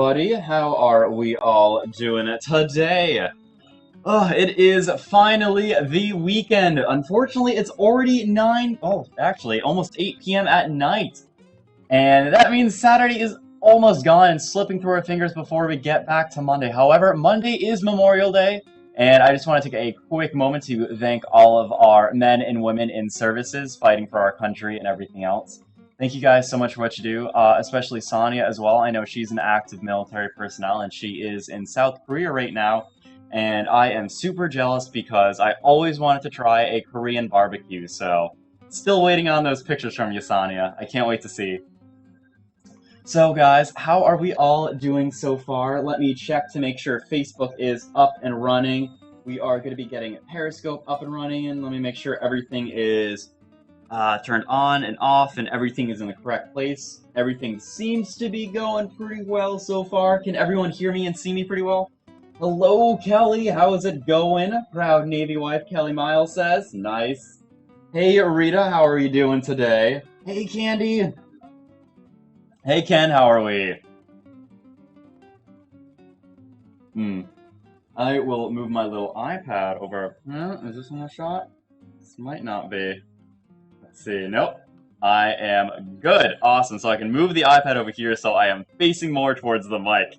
Buddy, how are we all doing today? It is finally the weekend. Unfortunately, it's already actually almost 8 p.m. at night. And that means Saturday is almost gone and slipping through our fingers before we get back to Monday. However, Monday is Memorial Day, and I just want to take a quick moment to thank all of our men and women in services fighting for our country and everything else. Thank you guys so much for what you do, especially Sonia as well. I know she's an active military personnel, and she is in South Korea right now, and I am super jealous because I always wanted to try a Korean barbecue, so still waiting on those pictures from you, Sonia. I can't wait to see. So guys, how are we all doing so far? Let me check to make sure Facebook is up and running. We are going to be getting Periscope up and running, and let me make sure everything is turned on and off and everything is in the correct place. Everything seems to be going pretty well so far. Can everyone hear me and see me pretty well? Hello, Kelly. How is it going? Proud Navy wife Kelly Miles says. Nice. Hey, Rita. How are you doing today? Hey, Candy. Hey Ken, how are we? I will move my little iPad over. Is this one a shot? This might not be. Let's see. Nope. I am good. Awesome. So I can move the iPad over here so I am facing more towards the mic.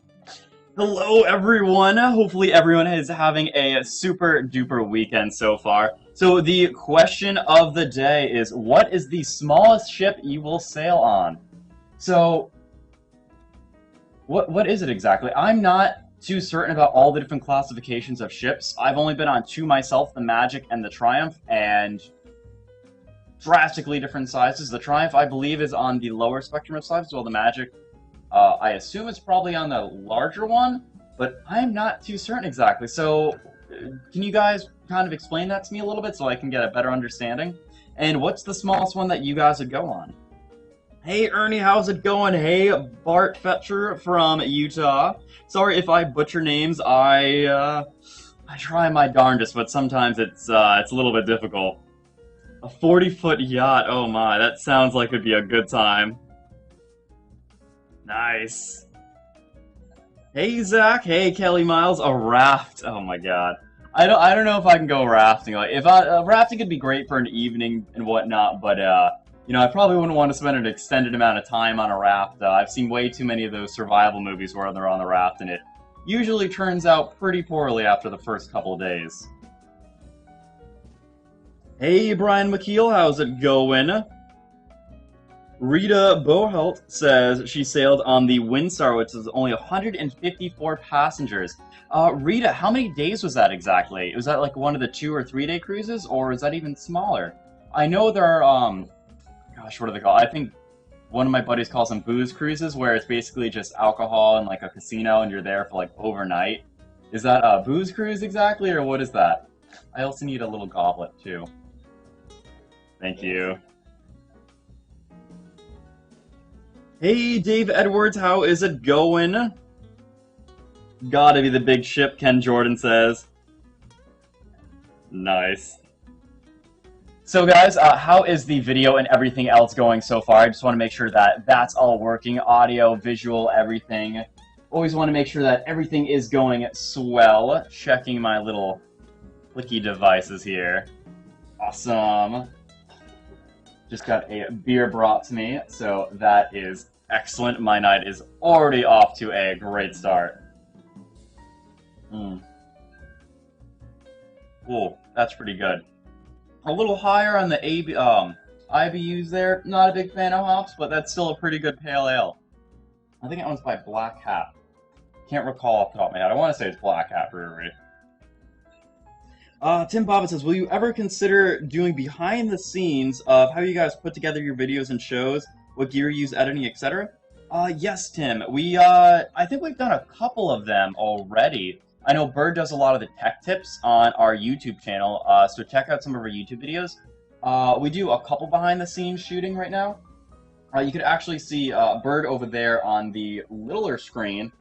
Hello everyone. Hopefully everyone is having a super duper weekend so far. So the question of the day is, what is the smallest ship you will sail on? So what is it exactly? I'm not too certain about all the different classifications of ships. I've only been on two myself, the Magic and the Triumph, and drastically different sizes. The Triumph, I believe, is on the lower spectrum of sizes, while the Magic, I assume it's probably on the larger one, but I'm not too certain exactly. So can you guys kind of explain that to me a little bit so I can get a better understanding? And what's the smallest one that you guys would go on? Hey Ernie, how's it going? Hey Bart Fetcher from Utah. Sorry if I butcher names. I try my darndest, but sometimes it's a little bit difficult. A 40-foot yacht. Oh my, that sounds like it'd be a good time. Nice. Hey Zach. Hey Kelly Miles. A raft. Oh my god. I don't know if I can go rafting. Like if rafting could be great for an evening and whatnot, but you know, I probably wouldn't want to spend an extended amount of time on a raft. I've seen way too many of those survival movies where they're on the raft, and it usually turns out pretty poorly after the first couple of days. Hey, Brian McKeel, how's it going? Rita Bohelt says she sailed on the Windstar, which is only 154 passengers. Rita, how many days was that exactly? Was that like one of the 2 or 3 day cruises, or is that even smaller? I know there are, gosh, what are they called? I think one of my buddies calls them booze cruises, where it's basically just alcohol and like a casino, and you're there for like overnight. Is that a booze cruise exactly, or what is that? I also need a little goblet too. Thank you. Hey, Dave Edwards, how is it going? Gotta be the big ship, Ken Jordan says. Nice. So guys, how is the video and everything else going so far? I just want to make sure that that's all working. Audio, visual, everything. Always want to make sure that everything is going swell. Checking my little clicky devices here. Awesome. Just got a beer brought to me, so that is excellent. My night is already off to a great start. Cool, that's pretty good. A little higher on the IBUs there. Not a big fan of hops, but that's still a pretty good pale ale. I think it owns by Black Hat. Can't recall off the top of my head. I want to say it's Black Hat Brewery. Tim Bobbitt says, will you ever consider doing behind the scenes of how you guys put together your videos and shows, what gear you use, editing, etc.? Yes, Tim. I think we've done a couple of them already. I know Bird does a lot of the tech tips on our YouTube channel, so check out some of our YouTube videos. We do a couple behind-the-scenes shooting right now. You could actually see Bird over there on the littler screen,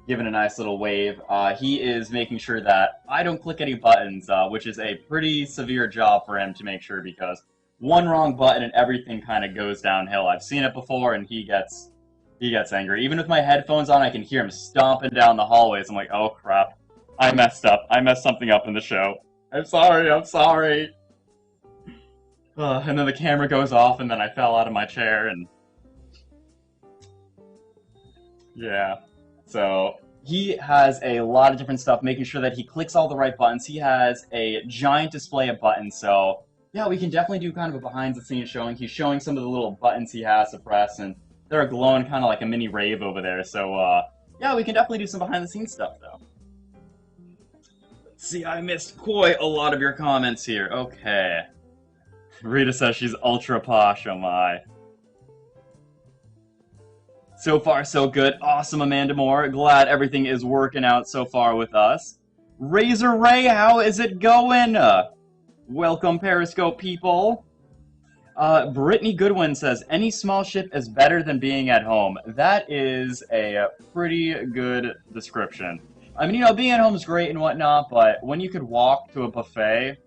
giving a nice little wave. He is making sure that I don't click any buttons, which is a pretty severe job for him to make sure, because one wrong button and everything kind of goes downhill. I've seen it before, and he gets He gets angry. Even with my headphones on, I can hear him stomping down the hallways. I'm like, oh crap. I messed up. I messed something up in the show. I'm sorry, I'm sorry. And then the camera goes off, and then I fell out of my chair, and yeah. So he has a lot of different stuff, making sure that he clicks all the right buttons. He has a giant display of buttons, so yeah, we can definitely do kind of a behind-the-scenes showing. He's showing some of the little buttons he has to press, and they're glowing kind of like a mini rave over there. So yeah, we can definitely do some behind-the-scenes stuff, though. Let's see, I missed quite a lot of your comments here. Okay. Rita says she's ultra posh, oh my. So far, so good. Awesome, Amanda Moore. Glad everything is working out so far with us. Razor Ray, how is it going? Welcome, Periscope people. Brittany Goodwin says, any small ship is better than being at home. That is a pretty good description. I mean, you know, being at home is great and whatnot, but when you could walk to a buffet,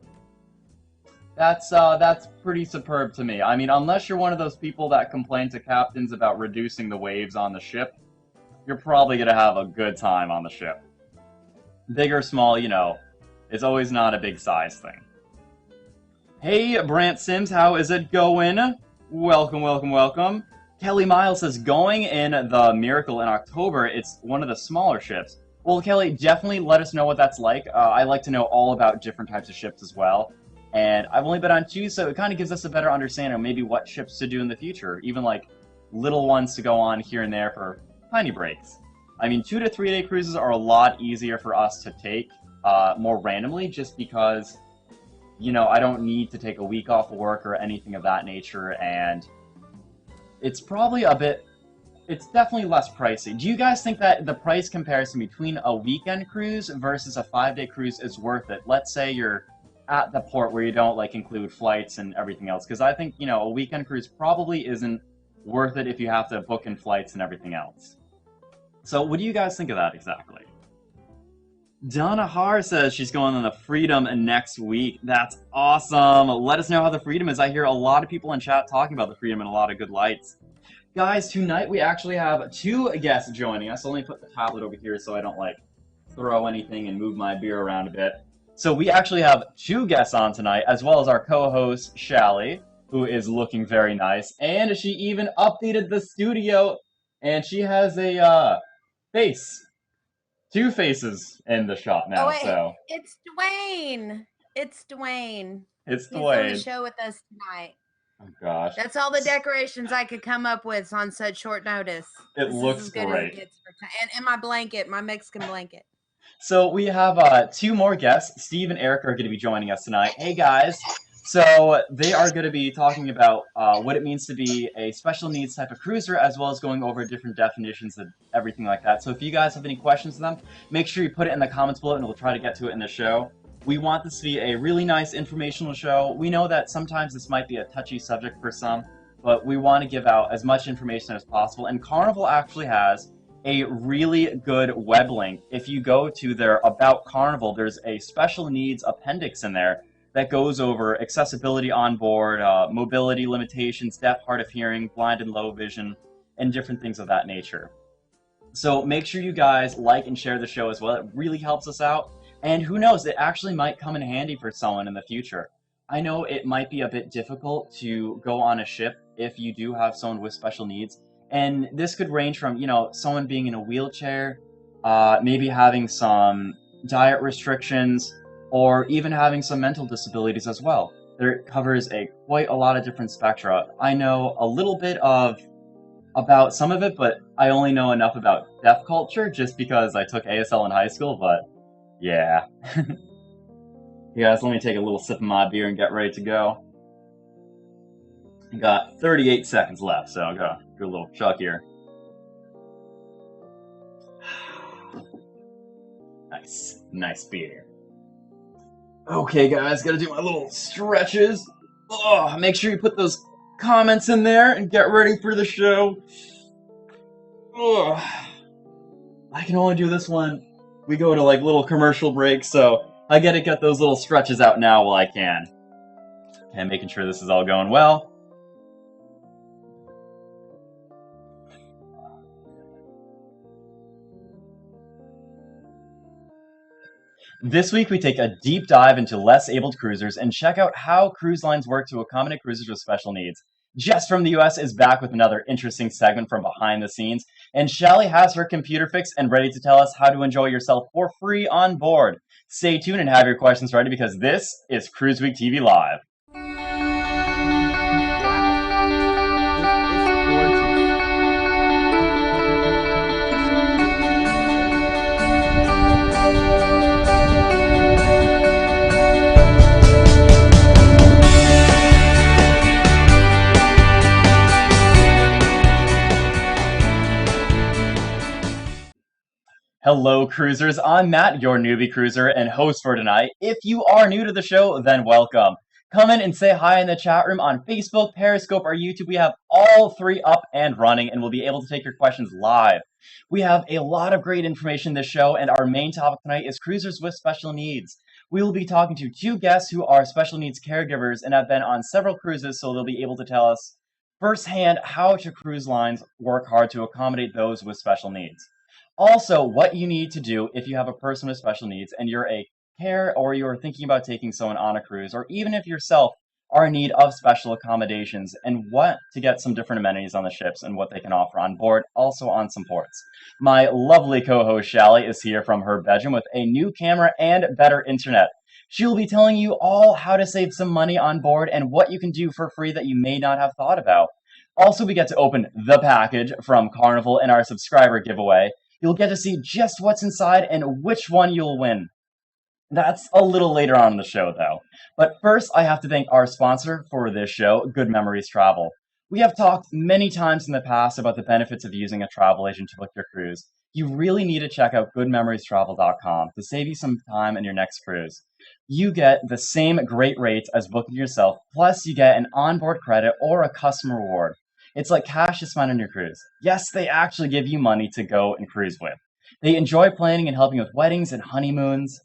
that's pretty superb to me. I mean, unless you're one of those people that complain to captains about reducing the waves on the ship, you're probably gonna have a good time on the ship. Big or small, you know, it's always not a big size thing. Hey, Brant Sims, how is it going? Welcome, welcome, welcome. Kelly Miles says, going in the Miracle in October, it's one of the smaller ships. Well, Kelly, definitely let us know what that's like. I like to know all about different types of ships as well. And I've only been on 2, so it kind of gives us a better understanding of maybe what ships to do in the future. Even like little ones to go on here and there for tiny breaks. I mean, 2 to 3 day cruises are a lot easier for us to take more randomly, just because, you know, I don't need to take a week off of work or anything of that nature, and it's probably it's definitely less pricey. Do you guys think that the price comparison between a weekend cruise versus a 5-day cruise is worth it? Let's say you're at the port where you don't like include flights and everything else, because I think, you know, a weekend cruise probably isn't worth it if you have to book in flights and everything else. So what do you guys think of that exactly? Donna Har says she's going on the Freedom next week. That's awesome. Let us know how the Freedom is. I hear a lot of people in chat talking about the Freedom and a lot of good lights. Guys, tonight we actually have 2 guests joining us. Let me put the tablet over here so I don't like throw anything and move my beer around a bit. So we actually have 2 guests on tonight, as well as our co-host, Shally, who is looking very nice. And she even updated the studio, and she has a face. 2 faces in the shot now, oh, wait. so... It's Dwayne! It's Dwayne. It's He's Dwayne. on the show with us tonight. Oh, gosh. That's all the decorations I could come up with on such short notice. It looks as good great. As it gets for and my blanket, my Mexican blanket. So we have 2 more guests. Steve and Eric are going to be joining us tonight. Hey, guys. So they are going to be talking about what it means to be a special needs type of cruiser, as well as going over different definitions and everything like that. So if you guys have any questions to them, make sure you put it in the comments below, and we'll try to get to it in the show. We want this to be a really nice informational show. We know that sometimes this might be a touchy subject for some, but we want to give out as much information as possible. And Carnival actually has a really good web link. If you go to their About Carnival, there's a special needs appendix in there that goes over accessibility on board, mobility limitations, deaf, hard of hearing, blind and low vision, and different things of that nature. So make sure you guys like and share the show as well. It really helps us out. And who knows, it actually might come in handy for someone in the future. I know it might be a bit difficult to go on a ship if you do have someone with special needs. And this could range from, you know, someone being in a wheelchair, maybe having some diet restrictions, or even having some mental disabilities as well. There covers quite a lot of different spectra. I know a little bit about some of it, but I only know enough about deaf culture just because I took ASL in high school, but yeah. Yeah, guys, let me take a little sip of my beer and get ready to go. I got 38 seconds left, so I'll go do a little chug here. Nice beer. Okay, guys, gotta do my little stretches. Oh, make sure you put those comments in there and get ready for the show. Oh, I can only do this when we go to like little commercial breaks, so I gotta get those little stretches out now while I can. Okay, making sure this is all going well. This week, we take a deep dive into less abled cruisers and check out how cruise lines work to accommodate cruisers with special needs. Jess from the US is back with another interesting segment from behind the scenes, and Shelly has her computer fixed and ready to tell us how to enjoy yourself for free on board. Stay tuned and have your questions ready because this is Cruise Week TV Live. Hello, cruisers. I'm Matt, your newbie cruiser and host for tonight. If you are new to the show, then welcome. Come in and say hi in the chat room on Facebook, Periscope, or YouTube. We have all three up and running, and we'll be able to take your questions live. We have a lot of great information in this show, and our main topic tonight is cruisers with special needs. We will be talking to two guests who are special needs caregivers and have been on several cruises, so they'll be able to tell us firsthand how cruise lines work hard to accommodate those with special needs. Also, what you need to do if you have a person with special needs and you're a care or you're thinking about taking someone on a cruise, or even if yourself are in need of special accommodations and what to get some different amenities on the ships and what they can offer on board, also on some ports. My lovely co-host Shelly is here from her bedroom with a new camera and better internet. She'll be telling you all how to save some money on board and what you can do for free that you may not have thought about. Also, we get to open the package from Carnival in our subscriber giveaway. You'll get to see just what's inside and which one you'll win. That's a little later on in the show, though. But first, I have to thank our sponsor for this show, Good Memories Travel. We have talked many times in the past about the benefits of using a travel agent to book your cruise. You really need to check out goodmemoriestravel.com to save you some time in your next cruise. You get the same great rates as booking yourself, plus you get an onboard credit or a customer reward. It's like cash to spend on your cruise. Yes, they actually give you money to go and cruise with. They enjoy planning and helping with weddings and honeymoons.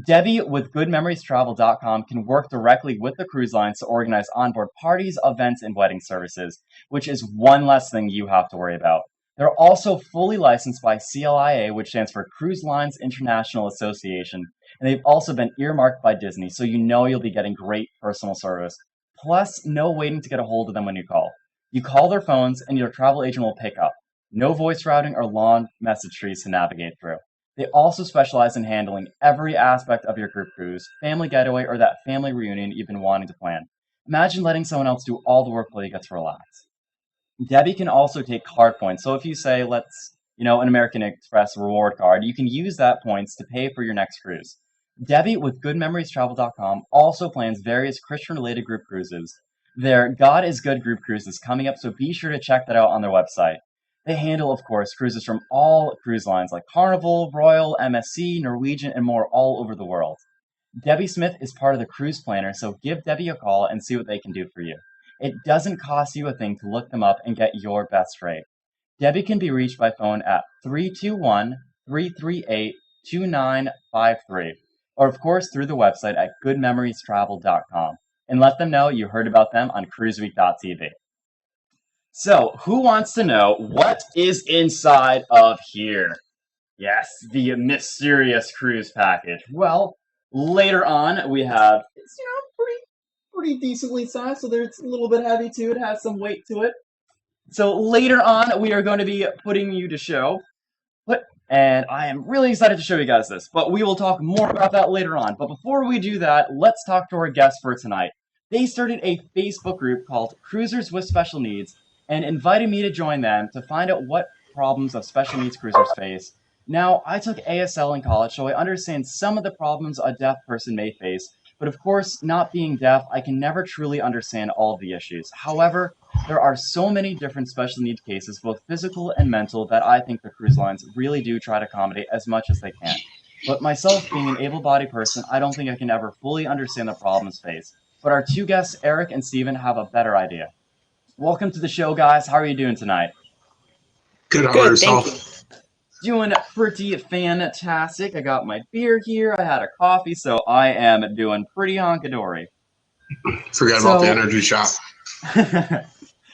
Debbie with GoodMemoriesTravel.com can work directly with the cruise lines to organize onboard parties, events, and wedding services, which is one less thing you have to worry about. They're also fully licensed by CLIA, which stands for Cruise Lines International Association, and they've also been earmarked by Disney, so you know you'll be getting great personal service. Plus, no waiting to get a hold of them when you call. You call their phones and your travel agent will pick up. No voice routing or long message trees to navigate through. They also specialize in handling every aspect of your group cruise, family getaway, or that family reunion you've been wanting to plan. Imagine letting someone else do all the work while you get to relax. Debbie can also take card points. So if you say, an American Express reward card, you can use that points to pay for your next cruise. Debbie with GoodMemoriesTravel.com also plans various Christian-related group cruises. Their God is Good group cruise is coming up, so be sure to check that out on their website. They handle, of course, cruises from all cruise lines like Carnival, Royal, MSC, Norwegian, and more all over the world. Debbie Smith is part of the cruise planner, so give Debbie a call and see what they can do for you. It doesn't cost you a thing to look them up and get your best rate. Debbie can be reached by phone at 321-338-2953, or of course through the website at goodmemoriestravel.com. And let them know you heard about them on cruiseweek.tv. So, who wants to know what is inside of here? Yes, the mysterious cruise package. Well, later on we have, it's pretty decently sized, so it's a little bit heavy too. It has some weight to it. So later on we are going to be putting you to show. And I am really excited to show you guys this, but we will talk more about that later on. But before we do that, let's talk to our guests for tonight. They started a Facebook group called Cruisers with Special Needs and invited me to join them to find out what problems of special needs cruisers face. Now, I took ASL in college, so I understand some of the problems a deaf person may face, but of course, not being deaf, I can never truly understand all of the issues. However, there are so many different special needs cases, both physical and mental, that I think the cruise lines really do try to accommodate as much as they can. But myself, being an able-bodied person, I don't think I can ever fully understand the problems faced. But our two guests, Eric and Steven, have a better idea. Welcome to the show, guys. How are you doing tonight? Good, how about yourself? Doing pretty fantastic. I got my beer here. I had a coffee, so I am doing pretty honkadory. Forget about the energy shot.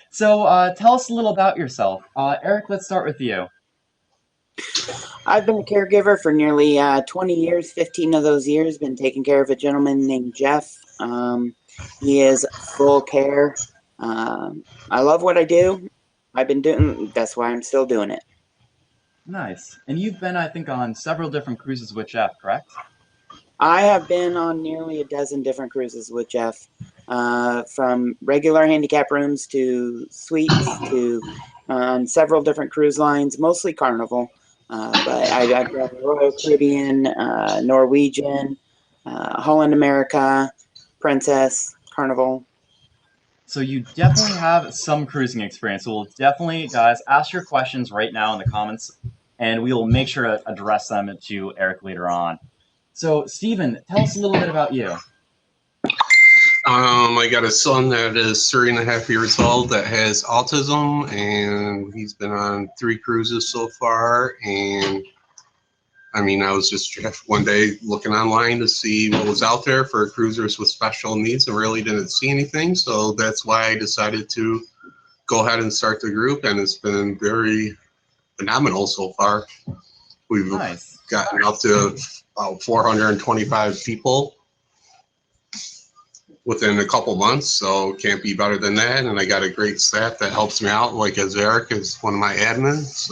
So tell us a little about yourself. Eric, let's start with you. I've been a caregiver for nearly 20 years. 15 of those years been taking care of a gentleman named Jeff. He is full care. I love what I do. I've been doing. That's why I'm still doing it. Nice. And you've been, I think, on several different cruises with Jeff, correct? I have been on nearly a dozen different cruises with Jeff, from regular handicap rooms to suites to on several different cruise lines, mostly Carnival. But I've done Royal Caribbean, Norwegian, Holland America, Princess, Carnival. So you definitely have some cruising experience. So we'll definitely, guys, ask your questions right now in the comments, and we will make sure to address them to Eric later on. So, Steven, tell us a little bit about you. I got a son that is 3.5 years old that has autism, and he's been on 3 cruises so far. And I mean, I was just one day looking online to see what was out there for cruisers with special needs and really didn't see anything. So that's why I decided to go ahead and start the group, and it's been very phenomenal so far. We've Nice. gotten up to about 425 people within a couple months, so can't be better than that. And I got a great staff that helps me out, like as Eric is one of my admins.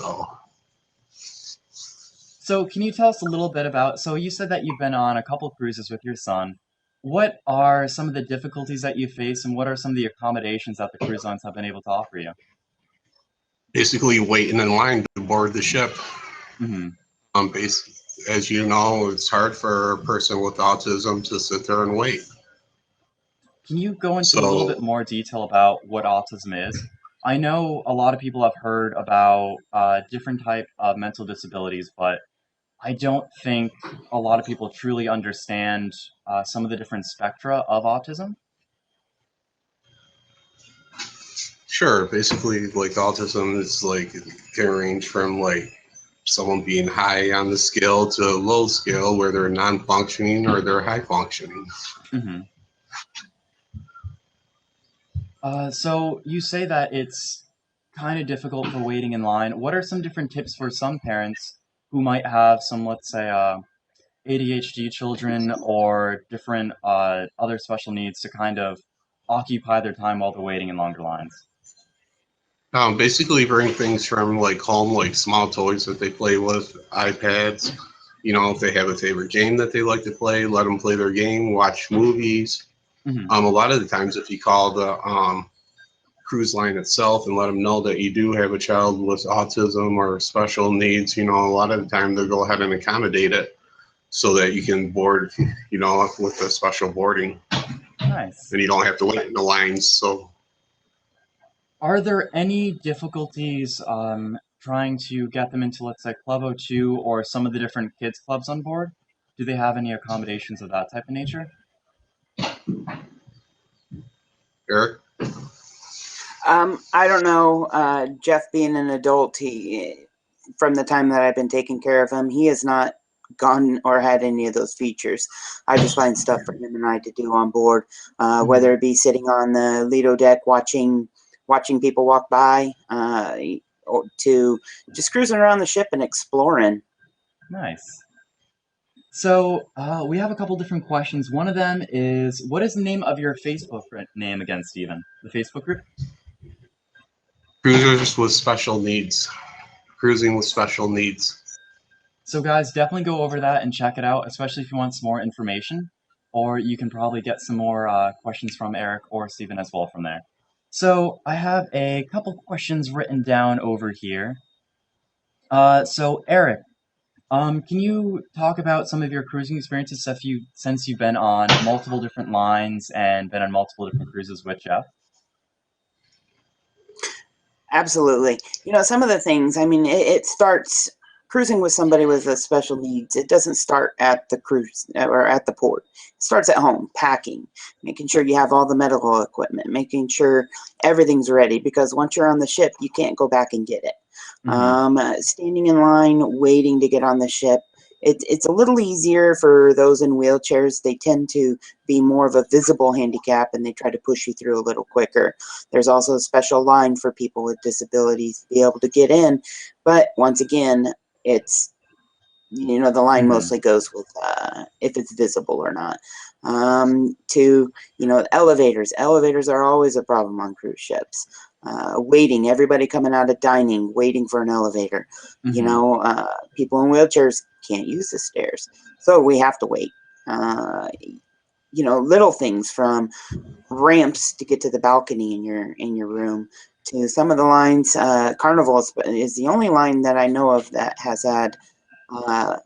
So can you tell us a little bit about, so you said that you've been on a couple cruises with your son. What are some of the difficulties that you face, and what are some of the accommodations that the cruise lines have been able to offer you? Basically waiting in line to board the ship. Mm-hmm. As you know, it's hard for a person with autism to sit there and wait. Can you go into a little bit more detail about what autism is? I know a lot of people have heard about different type of mental disabilities, but I don't think a lot of people truly understand some of the different spectra of autism. Sure, basically, like autism is like can range from like someone being high on the scale to low scale, where they're non-functioning or they're high functioning. Mm-hmm. So you say that it's kind of difficult for waiting in line. What are some different tips for some parents who might have some, let's say, ADHD children or different other special needs to kind of occupy their time while they're waiting in longer lines? Basically bring things from like home, like small toys that they play with, iPads. You know, if they have a favorite game that they like to play, let them play their game, watch movies. Mm-hmm. A lot of the times if you call the cruise line itself and let them know that you do have a child with autism or special needs, you know, a lot of the time they'll go ahead and accommodate it so that you can board, you know, with a special boarding. Nice. And you don't have to wait in the lines. So Are there any difficulties trying to get them into, let's say, Club O2 or some of the different kids clubs on board? Do they have any accommodations of that type of nature? Eric? I don't know. Jeff being an adult, from the time that I've been taking care of him, he has not gone or had any of those features. I just find stuff for him and I to do on board, whether it be sitting on the Lido deck watching people walk by, or to just cruising around the ship and exploring. Nice. So we have a couple different questions. One of them is, what is the name of your Facebook name again, Steven? The Facebook group? Cruisers with special needs. Cruising with special needs. So guys, definitely go over that and check it out, especially if you want some more information. Or you can probably get some more questions from Eric or Steven as well from there. So I have a couple questions written down over here. So Eric, can you talk about some of your cruising experiences since you've been on multiple different lines and been on multiple different cruises with Jeff? Absolutely. You know, some of the things, I mean, it starts cruising with somebody with a special needs. It doesn't start at the cruise or at the port. It starts at home, packing, making sure you have all the medical equipment, making sure everything's ready, because once you're on the ship, you can't go back and get it. Standing in line, waiting to get on the ship. It's a little easier for those in wheelchairs. They tend to be more of a visible handicap, and they try to push you through a little quicker. There's also a special line for people with disabilities to be able to get in. But once again, it's, the line Mhm. mostly goes with if it's visible or not. To, elevators. Elevators are always a problem on cruise ships. Waiting, everybody coming out of dining, waiting for an elevator. Mhm. People in wheelchairs can't use the stairs, so we have to wait. Little things from ramps to get to the balcony in your room to some of the lines. Carnival is the only line that I know of that has had uh,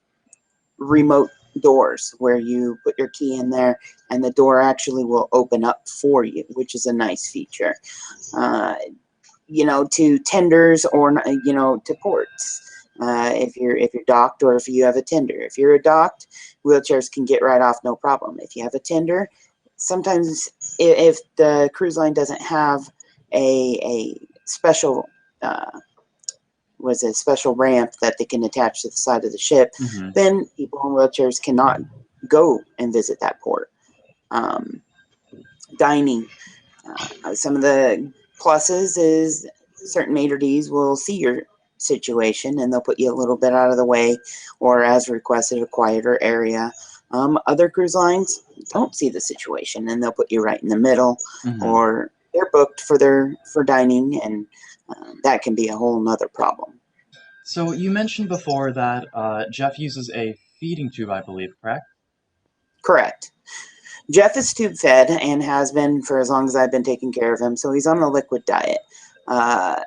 remote doors where you put your key in there and the door actually will open up for you, which is a nice feature. Uh, to tenders or to ports. If you're docked or if you have a tender. If you're a docked, wheelchairs can get right off no problem. If you have a tender, sometimes if the cruise line doesn't have a special special ramp that they can attach to the side of the ship, Mhm. then people in wheelchairs cannot go and visit that port. Um, Dining. Some of the pluses is certain maitre d's will see your situation and they'll put you a little bit out of the way or as requested a quieter area. Other cruise lines don't see the situation and they'll put you right in the middle, Mhm. or they're booked for dining, and that can be a whole nother problem. So you mentioned before that Jeff uses a feeding tube, I believe, correct? Correct. Jeff is tube fed and has been for as long as I've been taking care of him, so he's on a liquid diet. Uh,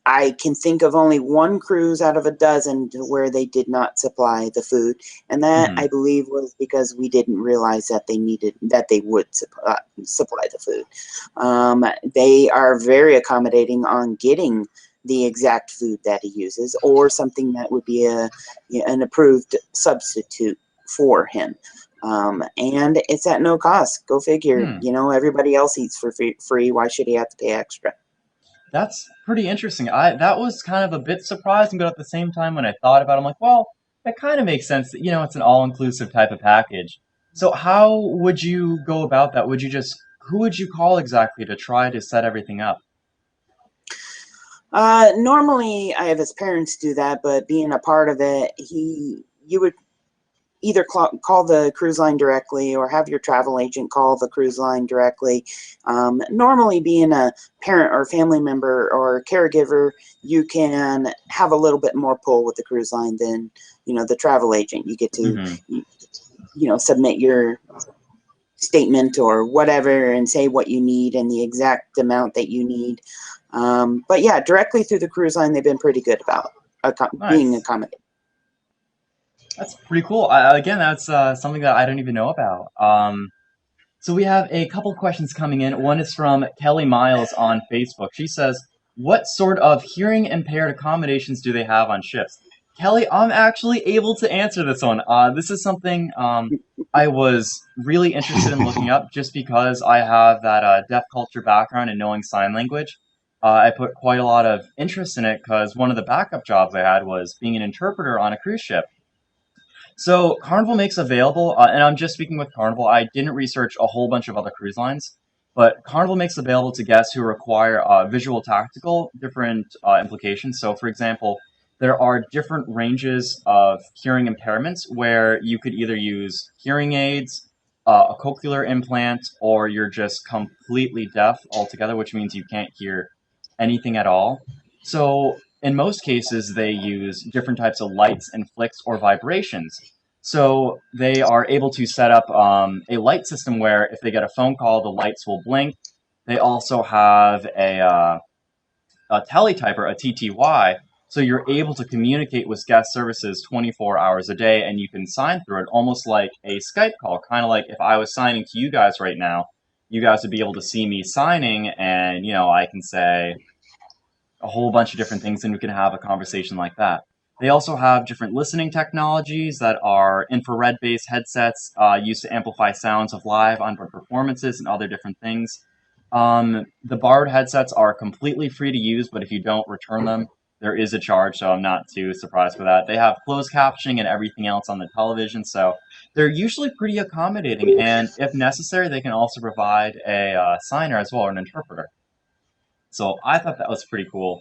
I can think of only one cruise out of a dozen where they did not supply the food, and that Mhm. I believe was because we didn't realize that they would supply the food. They are very accommodating on getting the exact food that he uses, or something that would be an approved substitute for him. And it's at no cost. Go figure. Hmm. Everybody else eats for free. Why should he have to pay extra? That's pretty interesting. That was kind of a bit surprising, but at the same time, when I thought about it, I'm like, well, that kind of makes sense that, it's an all-inclusive type of package. So how would you go about that? Who would you call exactly to try to set everything up? Normally, I have his parents do that, but being a part of it, you would either call the cruise line directly or have your travel agent call the cruise line directly. Normally, being a parent or family member or caregiver, you can have a little bit more pull with the cruise line than the travel agent. You get to Hmm. submit your statement or whatever and say what you need and the exact amount that you need. But yeah, directly through the cruise line, they've been pretty good about being Nice. accommodating. That's pretty cool. Again, that's something that I don't even know about. So we have a couple questions coming in. One is from Kelly Miles on Facebook. She says, "What sort of hearing impaired accommodations do they have on ships?" Kelly, I'm actually able to answer this one. This is something I was really interested in looking up just because I have that deaf culture background and knowing sign language. I put quite a lot of interest in it because one of the backup jobs I had was being an interpreter on a cruise ship. So Carnival makes available, and I'm just speaking with Carnival. I didn't research a whole bunch of other cruise lines, but Carnival makes available to guests who require visual tactical different implications. So, for example, there are different ranges of hearing impairments where you could either use hearing aids, a cochlear implant, or you're just completely deaf altogether, which means you can't hear anything at all. So, in most cases, they use different types of lights and flicks or vibrations. So they are able to set up a light system where if they get a phone call, the lights will blink. They also have a teletyper, a TTY, so you're able to communicate with guest services 24 hours a day, and you can sign through it almost like a Skype call. Kind of like if I was signing to you guys right now, you guys would be able to see me signing, and I can say a whole bunch of different things, and we can have a conversation like that. They also have different listening technologies that are infrared based headsets used to amplify sounds of live onboard performances and other different things. The borrowed headsets are completely free to use, but if you don't return them, there is a charge, so I'm not too surprised for that. They have closed captioning and everything else on the television, so they're usually pretty accommodating, and if necessary, they can also provide a signer as well, or an interpreter. So I thought that was pretty cool.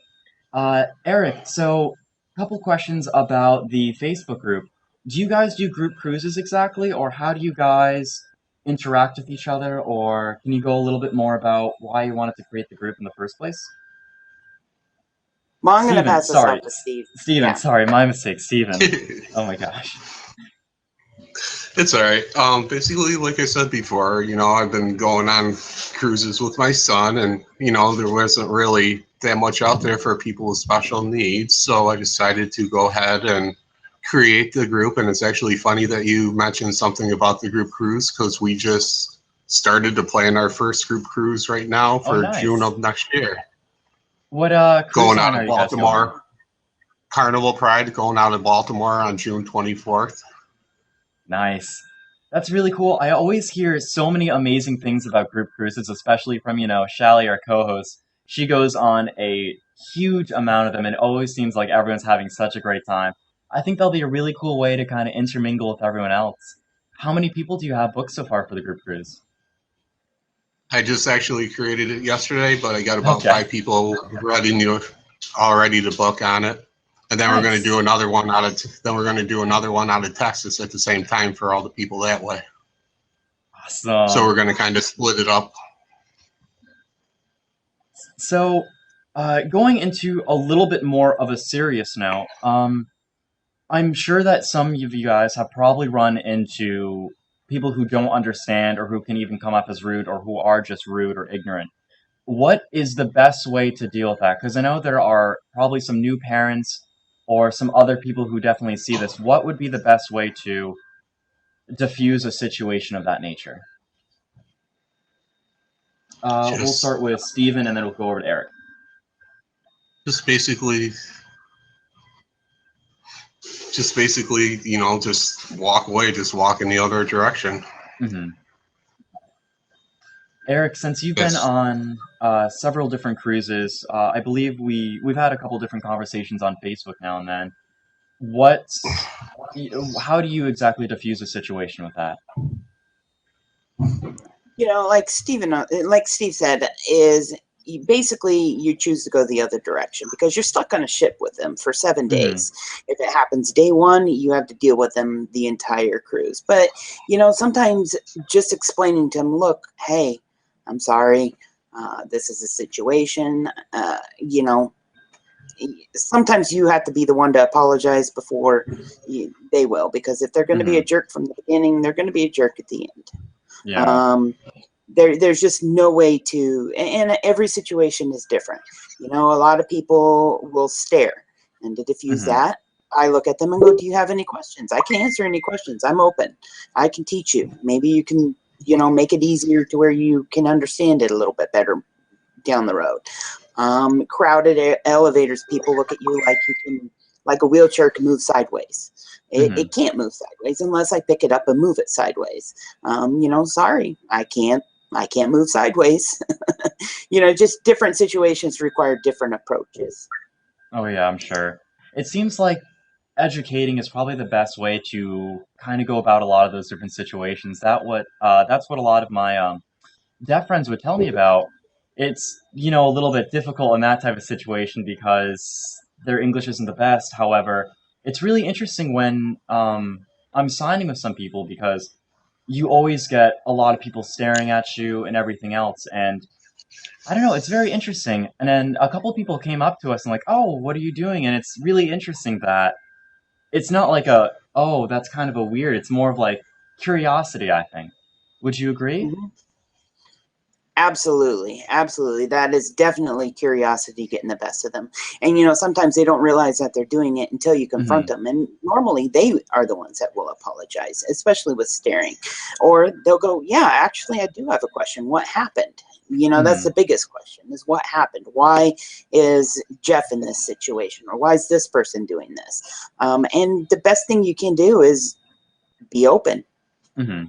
Eric, so couple questions about the Facebook group. Do you guys do group cruises exactly, or how do you guys interact with each other, or can you go a little bit more about why you wanted to create the group in the first place? Well, I'm going to Steven, pass this sorry. off to Steve. Steven, Yeah. sorry, my mistake, Steven. Oh my gosh. It's all right. Basically, like I said before, I've been going on cruises with my son, and there wasn't really that much out there for people with special needs. So I decided to go ahead and create the group. And it's actually funny that you mentioned something about the group cruise because we just started to plan our first group cruise right now Oh, for June nice. of next year. What cruise Going line out are of you guys going on? Baltimore, Carnival Pride, going out of Baltimore on June 24th. Nice. That's really cool. I always hear so many amazing things about group cruises, especially from, Shally, our co-host. She goes on a huge amount of them, and it always seems like everyone's having such a great time. I think that'll be a really cool way to kind of intermingle with everyone else. How many people do you have booked so far for the group cruise? I just actually created it yesterday, but I got about Okay. 5 people already to book on it. And then we're going to Nice. do another one out of Texas at the same time for all the people that way. So Awesome. we're going to kind of split it up. So, going into a little bit more of a serious note, I'm sure that some of you guys have probably run into people who don't understand or who can even come off as rude or who are just rude or ignorant. What is the best way to deal with that? Because I know there are probably some new parents or some other people who definitely see this. What would be the best way to diffuse a situation of that nature? We'll Just, start with Steven and then we'll go over to Eric. just basically, just walk away, just walk in the other direction. Hmm. Eric, since you've been Yes. on several different cruises, I believe we've had a couple different conversations on Facebook now and then. How do you exactly diffuse a situation with that? Like Steve said, is basically you choose to go the other direction because you're stuck on a ship with them for 7 days. Hmm. If it happens day one, you have to deal with them the entire cruise. But sometimes just explaining to them, look, hey, I'm sorry, this is a situation. Sometimes you have to be the one to apologize before they will, because if they're going to be a Hmm. jerk from the beginning, they're going to be a jerk at the end. Yeah. There's just no way to, and every situation is different. A lot of people will stare, and to diffuse Hmm. that, I look at them and go, do you have any questions? I can answer any questions. I'm open. I can teach you. Maybe you can, make it easier to where you can understand it a little bit better down the road. Crowded elevators, people look at you like a wheelchair can move sideways. Hmm. It can't move sideways unless I pick it up and move it sideways. Sorry, I can't move sideways. Just different situations require different approaches. Oh yeah, I'm sure. It seems like educating is probably the best way to kind of go about a lot of those different situations. That's what a lot of my deaf friends would tell me about. It's, a little bit difficult in that type of situation because their English isn't the best. However, it's really interesting when I'm signing with some people because you always get a lot of people staring at you and everything else. And I don't know, it's very interesting. And then a couple people came up to us and like, oh, what are you doing? And it's really interesting that it's not like oh, that's kind of a weird. It's more of like curiosity, I think. Would you agree? Mhm. Absolutely. Absolutely. That is definitely curiosity getting the best of them. And, sometimes they don't realize that they're doing it until you confront Hmm. them. And normally they are the ones that will apologize, especially with staring. Or they'll go, yeah, actually, I do have a question. What happened? That's the Hmm. biggest question is what happened? Why is Jeff in this situation? Or why is this person doing this? And the best thing you can do is be open. Hmm.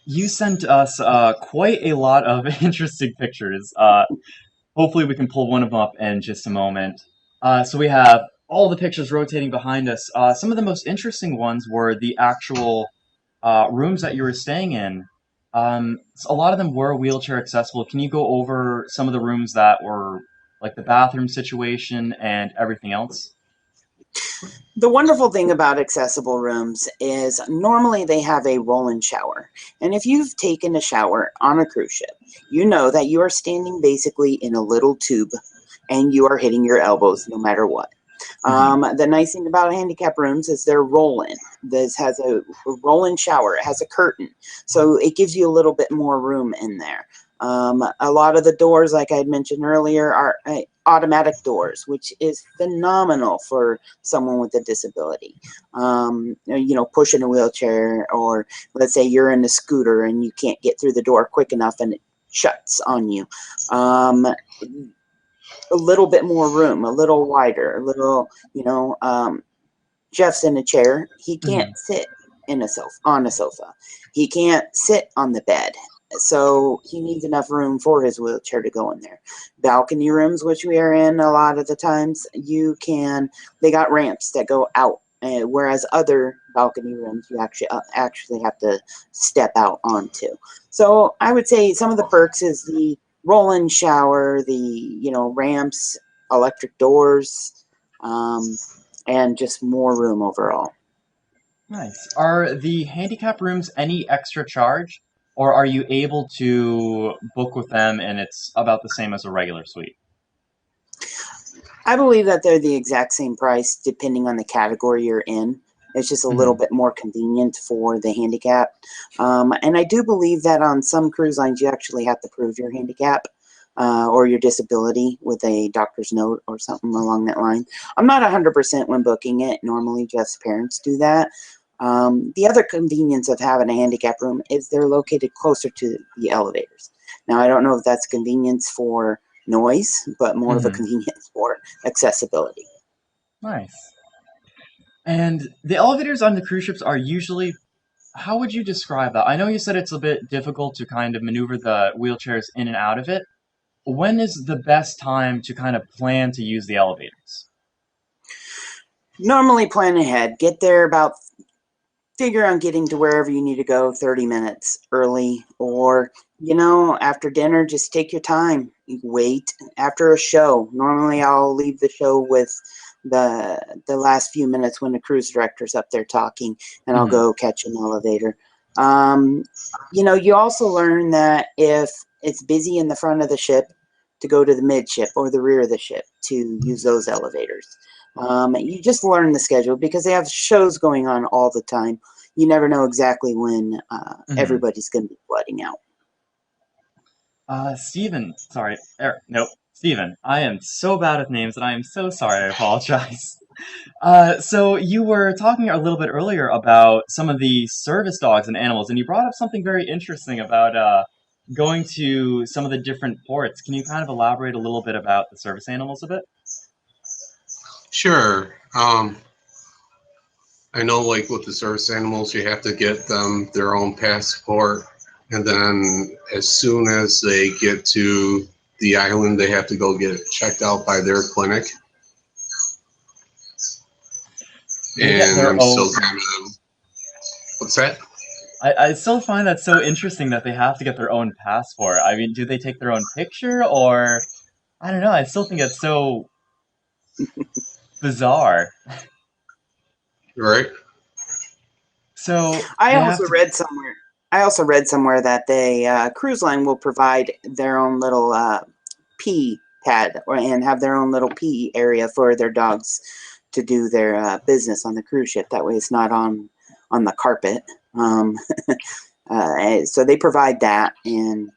You sent us quite a lot of interesting pictures. Hopefully, we can pull one of them up in just a moment. So we have all the pictures rotating behind us. Some of the most interesting ones were the actual rooms that you were staying in. A lot of them were wheelchair accessible. Can you go over some of the rooms that were like the bathroom situation and everything else? The wonderful thing about accessible rooms is normally they have a roll-in shower. And if you've taken a shower on a cruise ship, you know that you are standing basically in a little tube and you are hitting your elbows no matter what. The nice thing about handicap rooms is they're roll-in. This has a roll-in shower. It has a curtain. So it gives you a little bit more room in there. A lot of the doors, like I had mentioned earlier, are automatic doors, which is phenomenal for someone with a disability. Pushing a wheelchair, or let's say you're in a scooter and you can't get through the door quick enough and it shuts on you. A little bit more room, a little wider, a little, Jeff's in a chair. He can't sit on a sofa. He can't sit on the bed. So he needs enough room for his wheelchair to go in there. Balcony rooms, which we are in a lot of the times, they got ramps that go out. Whereas other balcony rooms, you actually have to step out onto. So I would say some of the perks is the roll-in shower, the ramps, electric doors, and just more room overall. Nice. Are the handicap rooms any extra charge, or are you able to book with them and it's about the same as a regular suite? I believe that they're the exact same price depending on the category you're in. It's just a little bit more convenient for the handicap. And I do believe that on some cruise lines, you actually have to prove your handicap or your disability with a doctor's note or something along that line. I'm not 100% when booking it. Normally, Jeff's parents do that. The other convenience of having a handicap room is they're located closer to the elevators. Now, I don't know if that's convenience for noise, but more of a convenience for accessibility. Nice. And the elevators on the cruise ships are usually, how would you describe that? I know you said it's a bit difficult to kind of maneuver the wheelchairs in and out of it. When is the best time to kind of plan to use the elevators? Normally plan ahead. Get there figure on getting to wherever you need to go 30 minutes early, or after dinner, just take your time. Wait after a show. Normally I'll leave the show with the last few minutes when the cruise director's up there talking, and I'll go catch an elevator. You also learn that if it's busy in the front of the ship, to go to the midship or the rear of the ship to use those elevators. You just learn the schedule because they have shows going on all the time. You never know exactly when everybody's going to be flooding out. Steven, sorry, nope, Steven, I am so bad at names and I am so sorry, I apologize. So you were talking a little bit earlier about some of the service dogs and animals, and you brought up something very interesting about going to some of the different ports. Can you kind of elaborate a little bit about the service animals a bit? Sure. I know, like with the service animals, you have to get them their own passport, and then as soon as they get to the island, they have to go get it checked out by their clinic. They get And their I'm own. still kind of, what's that? I still find that so interesting that they have to get their own passport. I mean, do they take their own picture, or I don't know. I still think it's so bizarre. Right. So I they have also to. read somewhere. I also read somewhere that the cruise line will provide their own little pee pad and have their own little pee area for their dogs to do their business on the cruise ship. That way, it's not on the carpet. So they provide that, and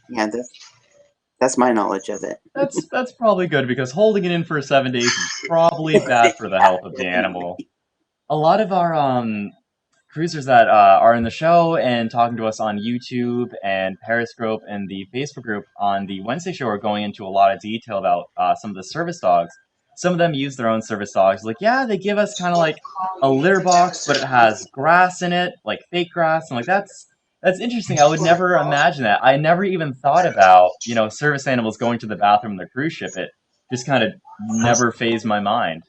yeah, that's my knowledge of it. That's probably good because holding it in for 7 days is probably bad for the health of the animal. A lot of our cruisers that are in the show and talking to us on YouTube and Periscope and the Facebook group on the Wednesday show are going into a lot of detail about some of the service dogs. Some of them use their own service dogs. Like, yeah, they give us kind of like a litter box, but it has grass in it, like fake grass. And like, that's interesting. I would never imagine that. I never even thought about, service animals going to the bathroom in the cruise ship. It just kind of never phased my mind.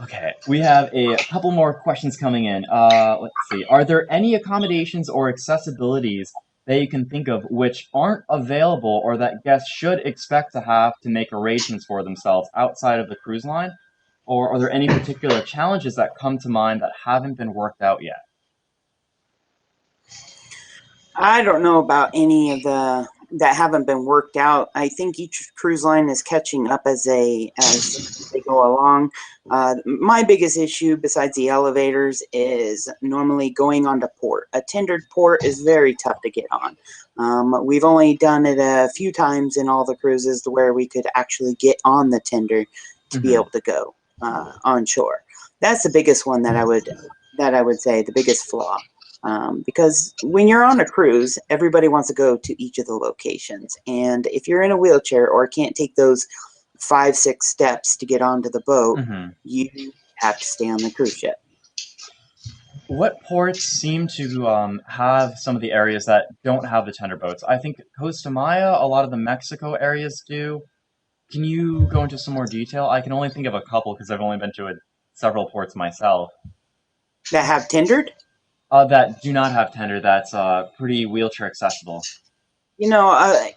Okay, we have a couple more questions coming in. Let's see. Are there any accommodations or accessibilities that you can think of which aren't available or that guests should expect to have to make arrangements for themselves outside of the cruise line? Or are there any particular challenges that come to mind that haven't been worked out yet? I don't know about any of the that haven't been worked out. I think each cruise line is catching up as they go along. My biggest issue, besides the elevators, is normally going onto port. A tendered port is very tough to get on. We've only done it a few times in all the cruises to where we could actually get on the tender to be able to go on shore. That's the biggest one that I would say the biggest flaw. Because when you're on a cruise, everybody wants to go to each of the locations. And if you're in a wheelchair or can't take those 5-6 steps to get onto the boat, you have to stay on the cruise ship. What ports seem to have some of the areas that don't have the tender boats? I think Costa Maya, a lot of the Mexico areas do. Can you go into some more detail? I can only think of a couple because I've only been to several ports myself. That have tendered? That do not have tender, that's pretty wheelchair accessible. You know,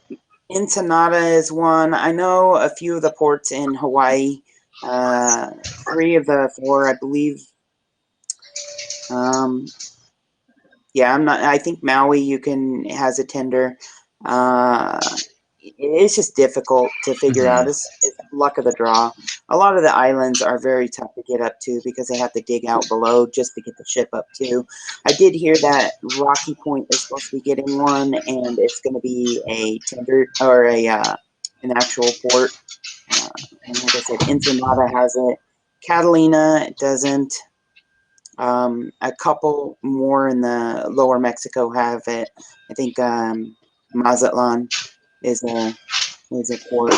Ensenada is one. I know a few of the ports in Hawaii. 3 of the 4, I believe. Yeah, I'm not. I think Maui has a tender. It's just difficult to figure out. It's luck of the draw. A lot of the islands are very tough to get up to because they have to dig out below just to get the ship up to. I did hear that Rocky Point is supposed to be getting one, and it's going to be a tender or an actual port. And like I said, Ensenada has it. Catalina doesn't. A couple more in the lower Mexico have it. I think Mazatlan is a port.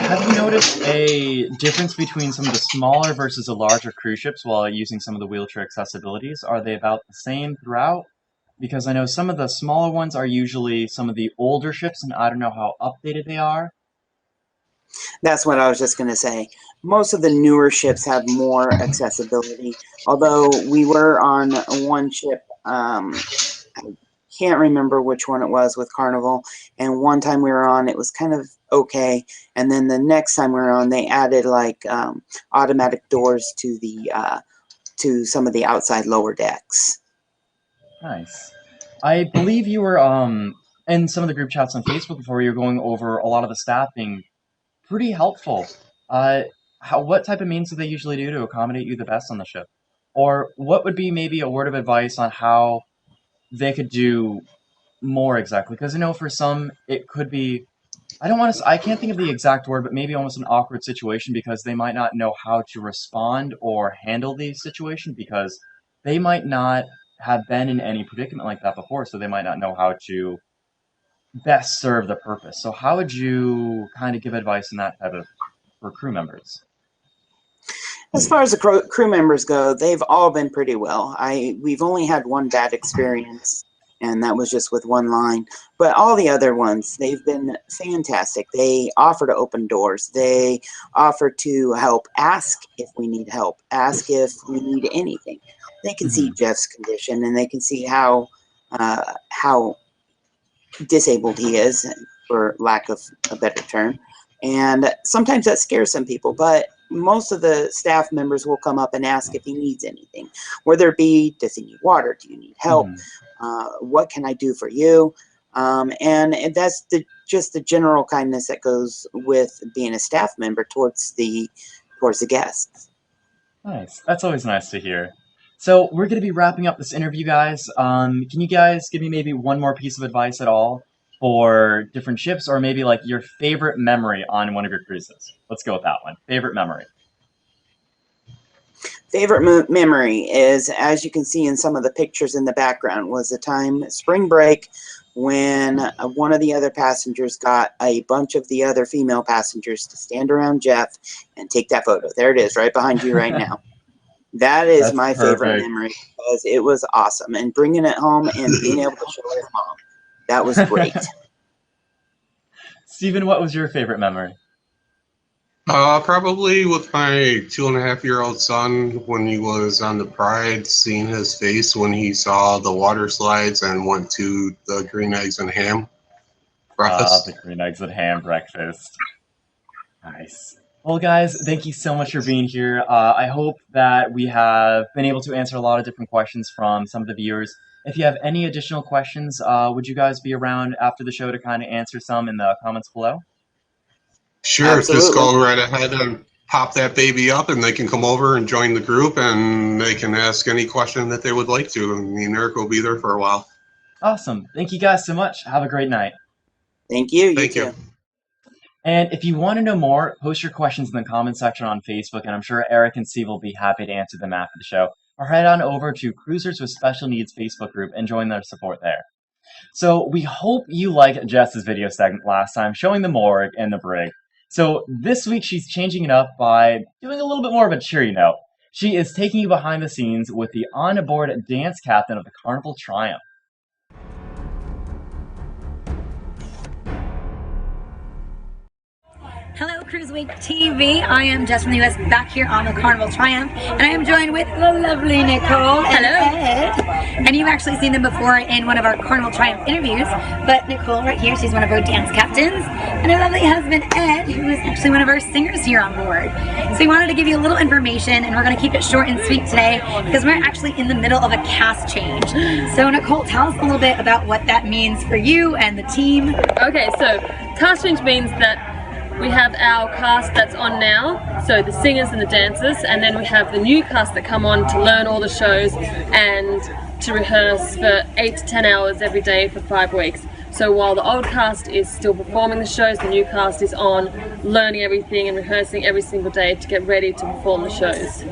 Have you noticed a difference between some of the smaller versus the larger cruise ships while using some of the wheelchair accessibilities? Are they about the same throughout? Because I know some of the smaller ones are usually some of the older ships, and I don't know how updated they are. That's what I was just going to say. Most of the newer ships have more accessibility. Although we were on one ship, I can't remember which one it was with Carnival, and one time we were on, it was kind of okay, and then the next time we were on, they added like automatic doors to the to some of the outside lower decks. Nice. I believe you were in some of the group chats on Facebook before you were going over a lot of the staff being pretty helpful. What type of means do they usually do to accommodate you the best on the ship? Or what would be maybe a word of advice on how they could do more exactly? Because I know for some it could be I can't think of the exact word, but maybe almost an awkward situation because they might not know how to respond or handle the situation because they might not have been in any predicament like that before, so they might not know how to best serve the purpose. So how would you kind of give advice in that type of for crew members? As far as the crew members go, they've all been pretty well. We've only had one bad experience, and that was just with one line. But all the other ones, they've been fantastic. They offer to open doors. They offer to help, ask if we need help, ask if we need anything. They can see Jeff's condition, and they can see how disabled he is, for lack of a better term. And sometimes that scares some people, but most of the staff members will come up and ask if he needs anything, whether it be, does he need water? Do you need help? What can I do for you? And that's just the general kindness that goes with being a staff member towards the guests. Nice. That's always nice to hear. So we're going to be wrapping up this interview, guys. Can you guys give me maybe one more piece of advice at all for different ships, or maybe like your favorite memory on one of your cruises? Let's go with that one. Favorite memory. Favorite memory is, as you can see in some of the pictures in the background, was the time spring break when one of the other passengers got a bunch of the other female passengers to stand around Jeff and take that photo. There it is, right behind you right now. That is That's my perfect. favorite memory because it was awesome. And bringing it home and being able to show his mom, that was great. Steven, what was your favorite memory? Probably with my 2.5-year-old son when he was on the Pride, seeing his face when he saw the water slides and went to the green eggs and ham breakfast. The green eggs and ham breakfast. Nice. Well, guys, thank you so much for being here. I hope that we have been able to answer a lot of different questions from some of the viewers. If you have any additional questions, would you guys be around after the show to kind of answer some in the comments below? Sure, just Absolutely. go right ahead and pop that baby up, and they can come over and join the group, and they can ask any question that they would like to. And me and Eric will be there for a while. Awesome. Thank you guys so much. Have a great night. Thank you. Thank too. you. And if you want to know more, post your questions in the comment section on Facebook, and I'm sure Eric and Steve will be happy to answer them after the show. Or head on over to Cruisers with Special Needs Facebook group and join their support there. So we hope you liked Jess's video segment last time, showing the morgue and the brig. So this week she's changing it up by doing a little bit more of a cheery note. She is taking you behind the scenes with the on-board dance captain of the Carnival Triumph. Hello, Cruise Week TV. I am Jess from the US, back here on the Carnival Triumph, and I am joined with the lovely Nicole and Ed. And you've actually seen them before in one of our Carnival Triumph interviews, but Nicole right here, she's one of our dance captains, and her lovely husband Ed, who is actually one of our singers here on board. So we wanted to give you a little information, and we're going to keep it short and sweet today, because we're actually in the middle of a cast change. So Nicole, tell us a little bit about what that means for you and the team. Okay, so cast change means that we have our cast that's on now, so the singers and the dancers, and then we have the new cast that come on to learn all the shows and to rehearse for 8 to 10 hours every day for 5 weeks. So while the old cast is still performing the shows, the new cast is on learning everything and rehearsing every single day to get ready to perform the shows.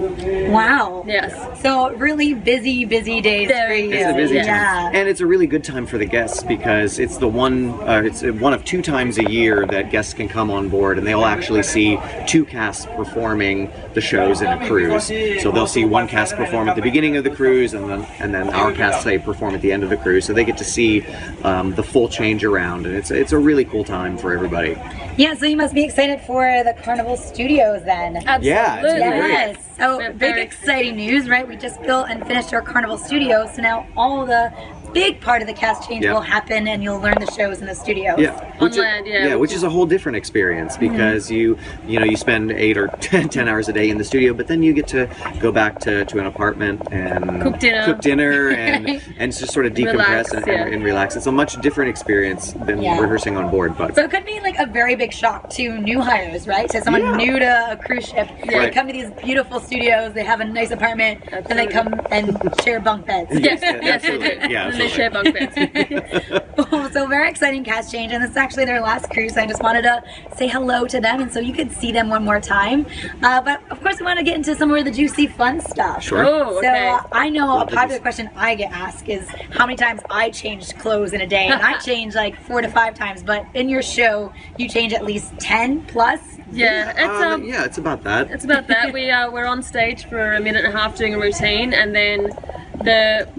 Wow. Yes. So really busy days for you. It's a busy Yeah. time, and it's a really good time for the guests because it's the it's one of 2 times a year that guests can come on board, and they'll actually see 2 casts performing the shows in a cruise. So they'll see one cast perform at the beginning of the cruise, and then our cast say perform at the end of the cruise. So they get to see the full change around, and it's a really cool time for everybody. Yeah, so you must be excited for the Carnival Studios then. Absolutely. Yeah, it's gonna be great. Yes. So We're big very exciting news, right? We just built and finished our Carnival Studios, so now all the big part of the cast change Yeah. will happen, and you'll learn the shows in the studios. Yeah, On land, yeah. which is a whole different experience because you spend 8 or 10 hours a day in the studio, but then you get to go back to an apartment and Cook dinner. and just sort of decompress Relax, and relax. It's a much different experience than Yeah. rehearsing on board, but So it could be like a very big shock to new hires, right? To someone Yeah. new to a cruise ship. They Right. come to these beautiful studios, they have a nice apartment, and they come and share bunk beds. Yes, yes, they absolutely. do. Yeah, And they absolutely. share bunk beds. So very exciting cast change, and this is actually their last cruise. So I just wanted to say hello to them, and so you could see them one more time. But of course, we want to get into some of the juicy, fun stuff. Sure. Oh, So okay. I know a Love the popular juicy. question I get asked is how many times I changed clothes in a day, and I change like 4 to 5 times. But in your show, you change at least 10 plus. Yeah, it's it's about that. It's about that. We're on stage for a minute and a half doing a routine, and then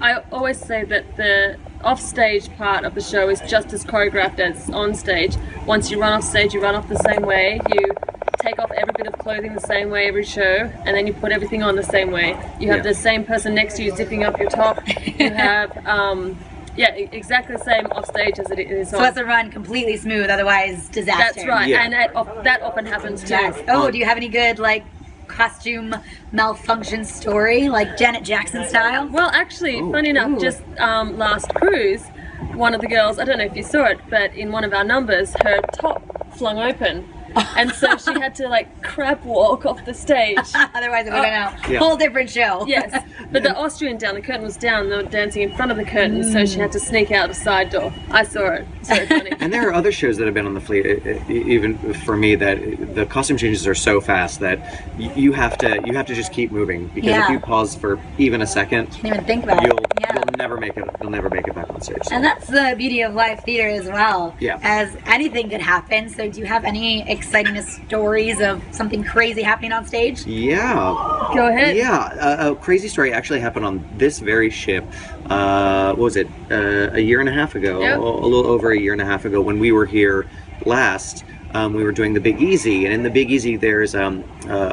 I always say that the off-stage part of the show is just as choreographed as on stage. Once you run off stage, you run off the same way. You take off every bit of clothing the same way every show, and then you put everything on the same way. You have Yeah. the same person next to you zipping up your top. You have exactly the same off stage as it is So on. that's a run completely smooth, otherwise disaster. That's right, Yeah. and that often happens too. Yes. Oh, do you have any good like costume malfunction story, like Janet Jackson style? Well, actually, funny enough, just last cruise, one of the girls, I don't know if you saw it, but in one of our numbers, her top flung open. And so she had to like crab walk off the stage. Otherwise, it would have been a Yeah. whole different show. Yes, but the Austrian down, the curtain was down, they were dancing in front of the curtain, so she had to sneak out a side door. I saw it. It's very funny. And there are other shows that have been on the fleet, even for me, that the costume changes are so fast that you have to just keep moving, because if Yeah. you pause for even a second, Can't even think about it. you'll Yeah. never make it. You'll never make it back on stage. And that's the beauty of live theater as well. Yeah. As anything could happen. So, do you have any exciting stories of something crazy happening on stage? Yeah. Go ahead. Yeah, a crazy story actually happened on this very ship. What was it? A year and a half ago, Yep. a little over a year and a half ago, when we were here last. we were doing the Big Easy, and in the Big Easy there's a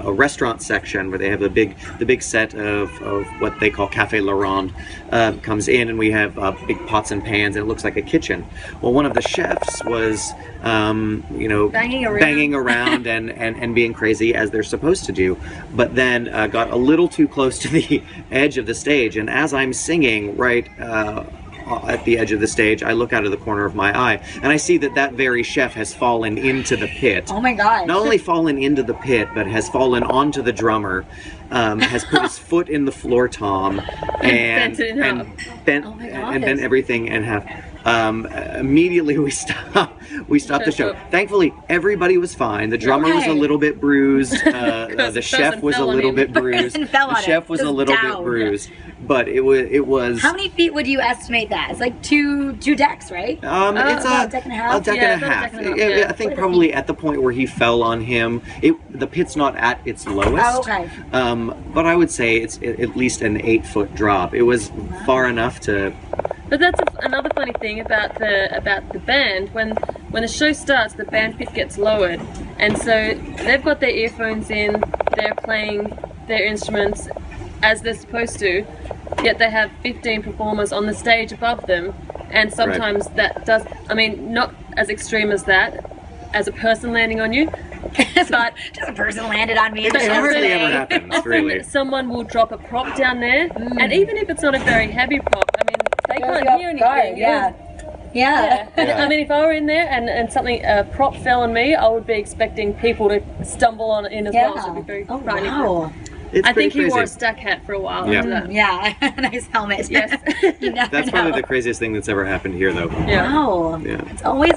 restaurant section where they have the big set of what they call Café La Ronde comes in, and we have big pots and pans, and it looks like a kitchen. Well, one of the chefs was banging around and being crazy as they're supposed to do, but then got a little too close to the edge of the stage, and as I'm singing right at the edge of the stage, I look out of the corner of my eye, and I see that very chef has fallen into the pit. Oh my God. Not only fallen into the pit, but has fallen onto the drummer, has put his foot in the floor tom, and bent everything in half. Immediately we stopped the show. Thankfully, everybody was fine. The drummer was a little bit bruised. The chef was a little bit bruised. The chef was a little bit bruised. But it was. How many feet would you estimate that? It's like two decks, right? It's a deck and a half. I think probably at the point where he fell on him, the pit's not at its lowest. Oh, okay. But I would say it's at least an 8-foot drop. It was far enough to. But that's another funny thing about the band. When the show starts, the band pit gets lowered, and so they've got their earphones in, they're playing their instruments as they're supposed to, yet they have 15 performers on the stage above them, and sometimes that does, I mean, not as extreme as that, as a person landing on you, but just a person landed on me. It hardly ever happens, really. Someone will drop a prop down there, and even if it's not a very heavy prop, I mean, they can't hear anything. Yeah. I mean, if I were in there and a prop fell on me, I would be expecting people to stumble on it in as well. So it'd be very frightening. Wow. It's I think he crazy. wore a stack hat for a while after that. Yeah, nice helmet. Yes. That's probably the craziest thing that's ever happened here, though. Yeah. Wow. Yeah. It's always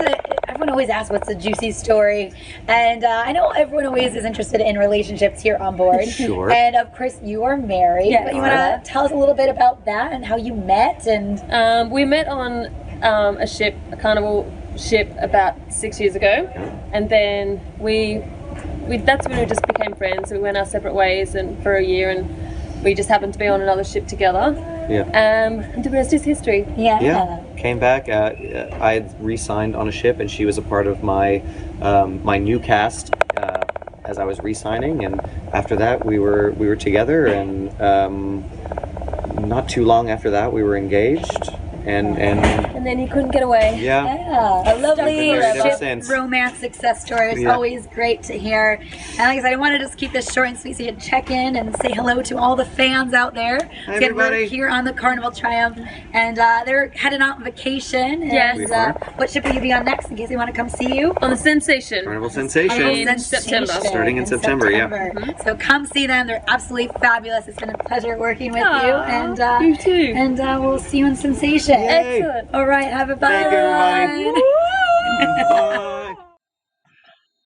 everyone always asks what's the juicy story, and I know everyone always is interested in relationships here on board. Sure. And of course, you are married. Yes. But you want to tell us a little bit about that and how you met and. We met on a carnival ship about 6 years ago, and then we that's when we just became friends. We went our separate ways and for a year, and we just happened to be on another ship together. Yeah. And the rest is history. Yeah. Came back. I had re-signed on a ship, and she was a part of my my new cast as I was re-signing. And after that, we were together, and not too long after that, we were engaged. And then you couldn't get away. Yeah, a lovely ever ship since. romance success story. It's always great to hear. And like I said, I want to just keep this short and sweet so you can check in and say hello to all the fans out there. Hi, Again, we're everybody. here on the Carnival Triumph, and they're heading out on vacation. Yes. And what ship will you be on next in case they want to come see you? On the Sensation. Carnival Sensation. In September. Starting in September, yeah. Mm-hmm. So come see them. They're absolutely fabulous. It's been a pleasure working with you. And you too. And we'll see you on Sensation. Yay. Excellent. All right, have a bye. Thank you, everybody. Bye.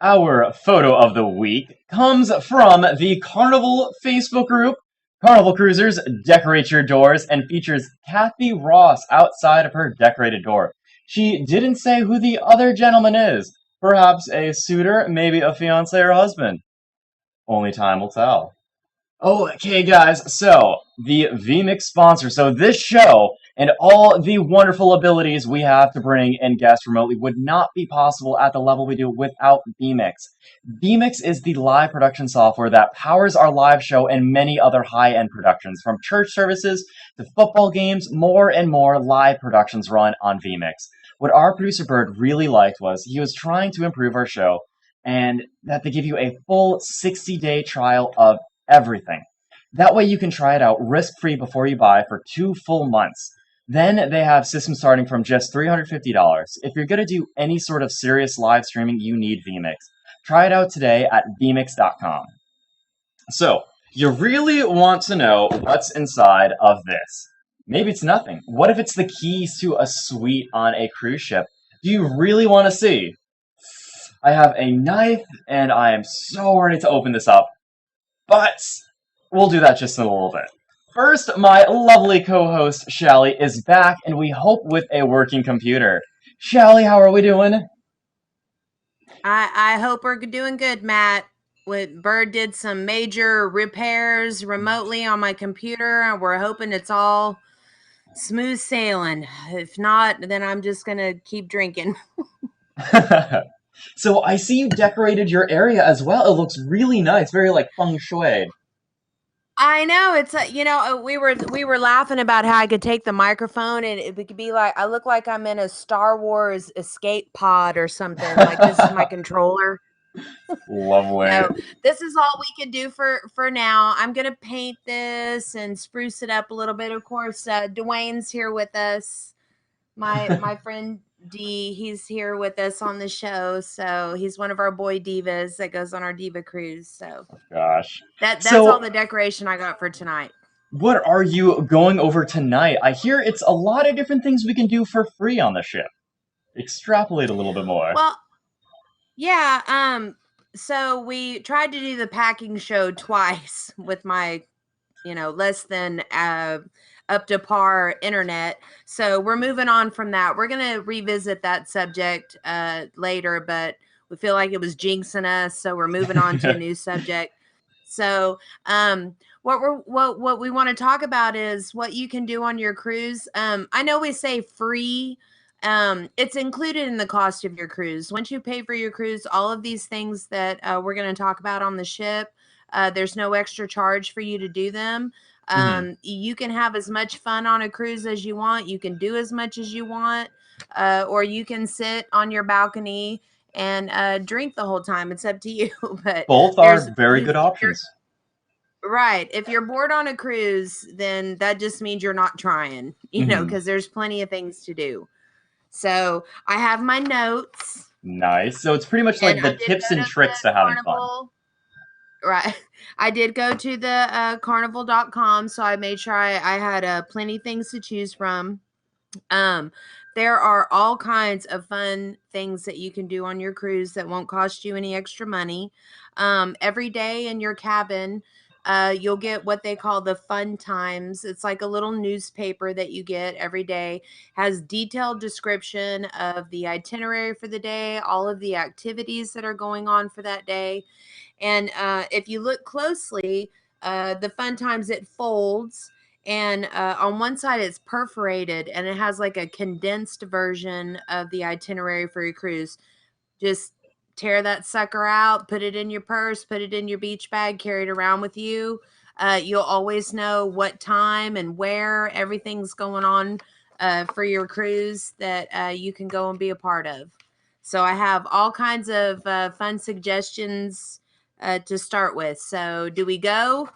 Our photo of the week comes from the Carnival Facebook group. Carnival Cruisers decorate your doors, and features Kathy Ross outside of her decorated door. She didn't say who the other gentleman is. Perhaps a suitor, maybe a fiance or husband. Only time will tell. Okay, guys, so the VMix sponsor. So this show and all the wonderful abilities we have to bring in guests remotely would not be possible at the level we do without VMix. VMix is the live production software that powers our live show and many other high-end productions, from church services to football games. More and more live productions run on VMix. What our producer Bird really liked was he was trying to improve our show, and that they give you a full 60-day trial of everything. That way you can try it out risk-free before you buy for 2 full months. Then they have systems starting from just $350. If you're going to do any sort of serious live streaming, you need VMix. Try it out today at vmix.com. So, you really want to know what's inside of this. Maybe it's nothing. What if it's the keys to a suite on a cruise ship? Do you really want to see? I have a knife, and I am so ready to open this up. But we'll do that just in a little bit. First, my lovely co-host, Shally, is back, and we hope with a working computer. Shally, how are we doing? I hope we're doing good, Matt. Bird did some major repairs remotely on my computer, and we're hoping it's all smooth sailing. If not, then I'm just going to keep drinking. So I see you decorated your area as well. It looks really nice, very like feng shui. I know it's we were laughing about how I could take the microphone and it could be like I look like I'm in a Star Wars escape pod or something. Like this is my controller. Lovely. So this is all we can do for now. I'm gonna paint this and spruce it up a little bit. Of course, Dwayne's here with us. My friend D, he's here with us on the show. So he's one of our boy divas that goes on our diva cruise. So Gosh. that's all So the decoration I got for tonight. what are you going over tonight? I hear it's a lot of different things we can do for free on the ship. Extrapolate a little bit more. Well, yeah, so we tried to do the packing show twice with my, less than up to par internet. So we're moving on from that. We're going to revisit that subject later, but we feel like it was jinxing us, so we're moving on to a new subject. So, what we want to talk about is what you can do on your cruise. I know we say free. It's included in the cost of your cruise. Once you pay for your cruise, all of these things that we're going to talk about on the ship, there's no extra charge for you to do them. You can have as much fun on a cruise as you want. You can do as much as you want, or you can sit on your balcony and drink the whole time. It's up to you. But Both there's are very good options. right. If you're bored on a cruise, then that just means you're not trying, because there's plenty of things to do. So I have my notes. Nice. So it's pretty much And like I the did tips go and to tricks the to having fun. carnival. Right. I did go to the carnival.com, so I made sure I had plenty things to choose from. There are all kinds of fun things that you can do on your cruise that won't cost you any extra money. Every day in your cabin, you'll get what they call the fun times. It's like a little newspaper that you get every day, has detailed description of the itinerary for the day, all of the activities that are going on for that day. And if you look closely, the fun times, it folds. And on one side, it's perforated and it has like a condensed version of the itinerary for your cruise. Just tear that sucker out, put it in your purse, put it in your beach bag, carry it around with you. You'll always know what time and where everything's going on for your cruise that you can go and be a part of. So I have all kinds of fun suggestions to start with. So do we go?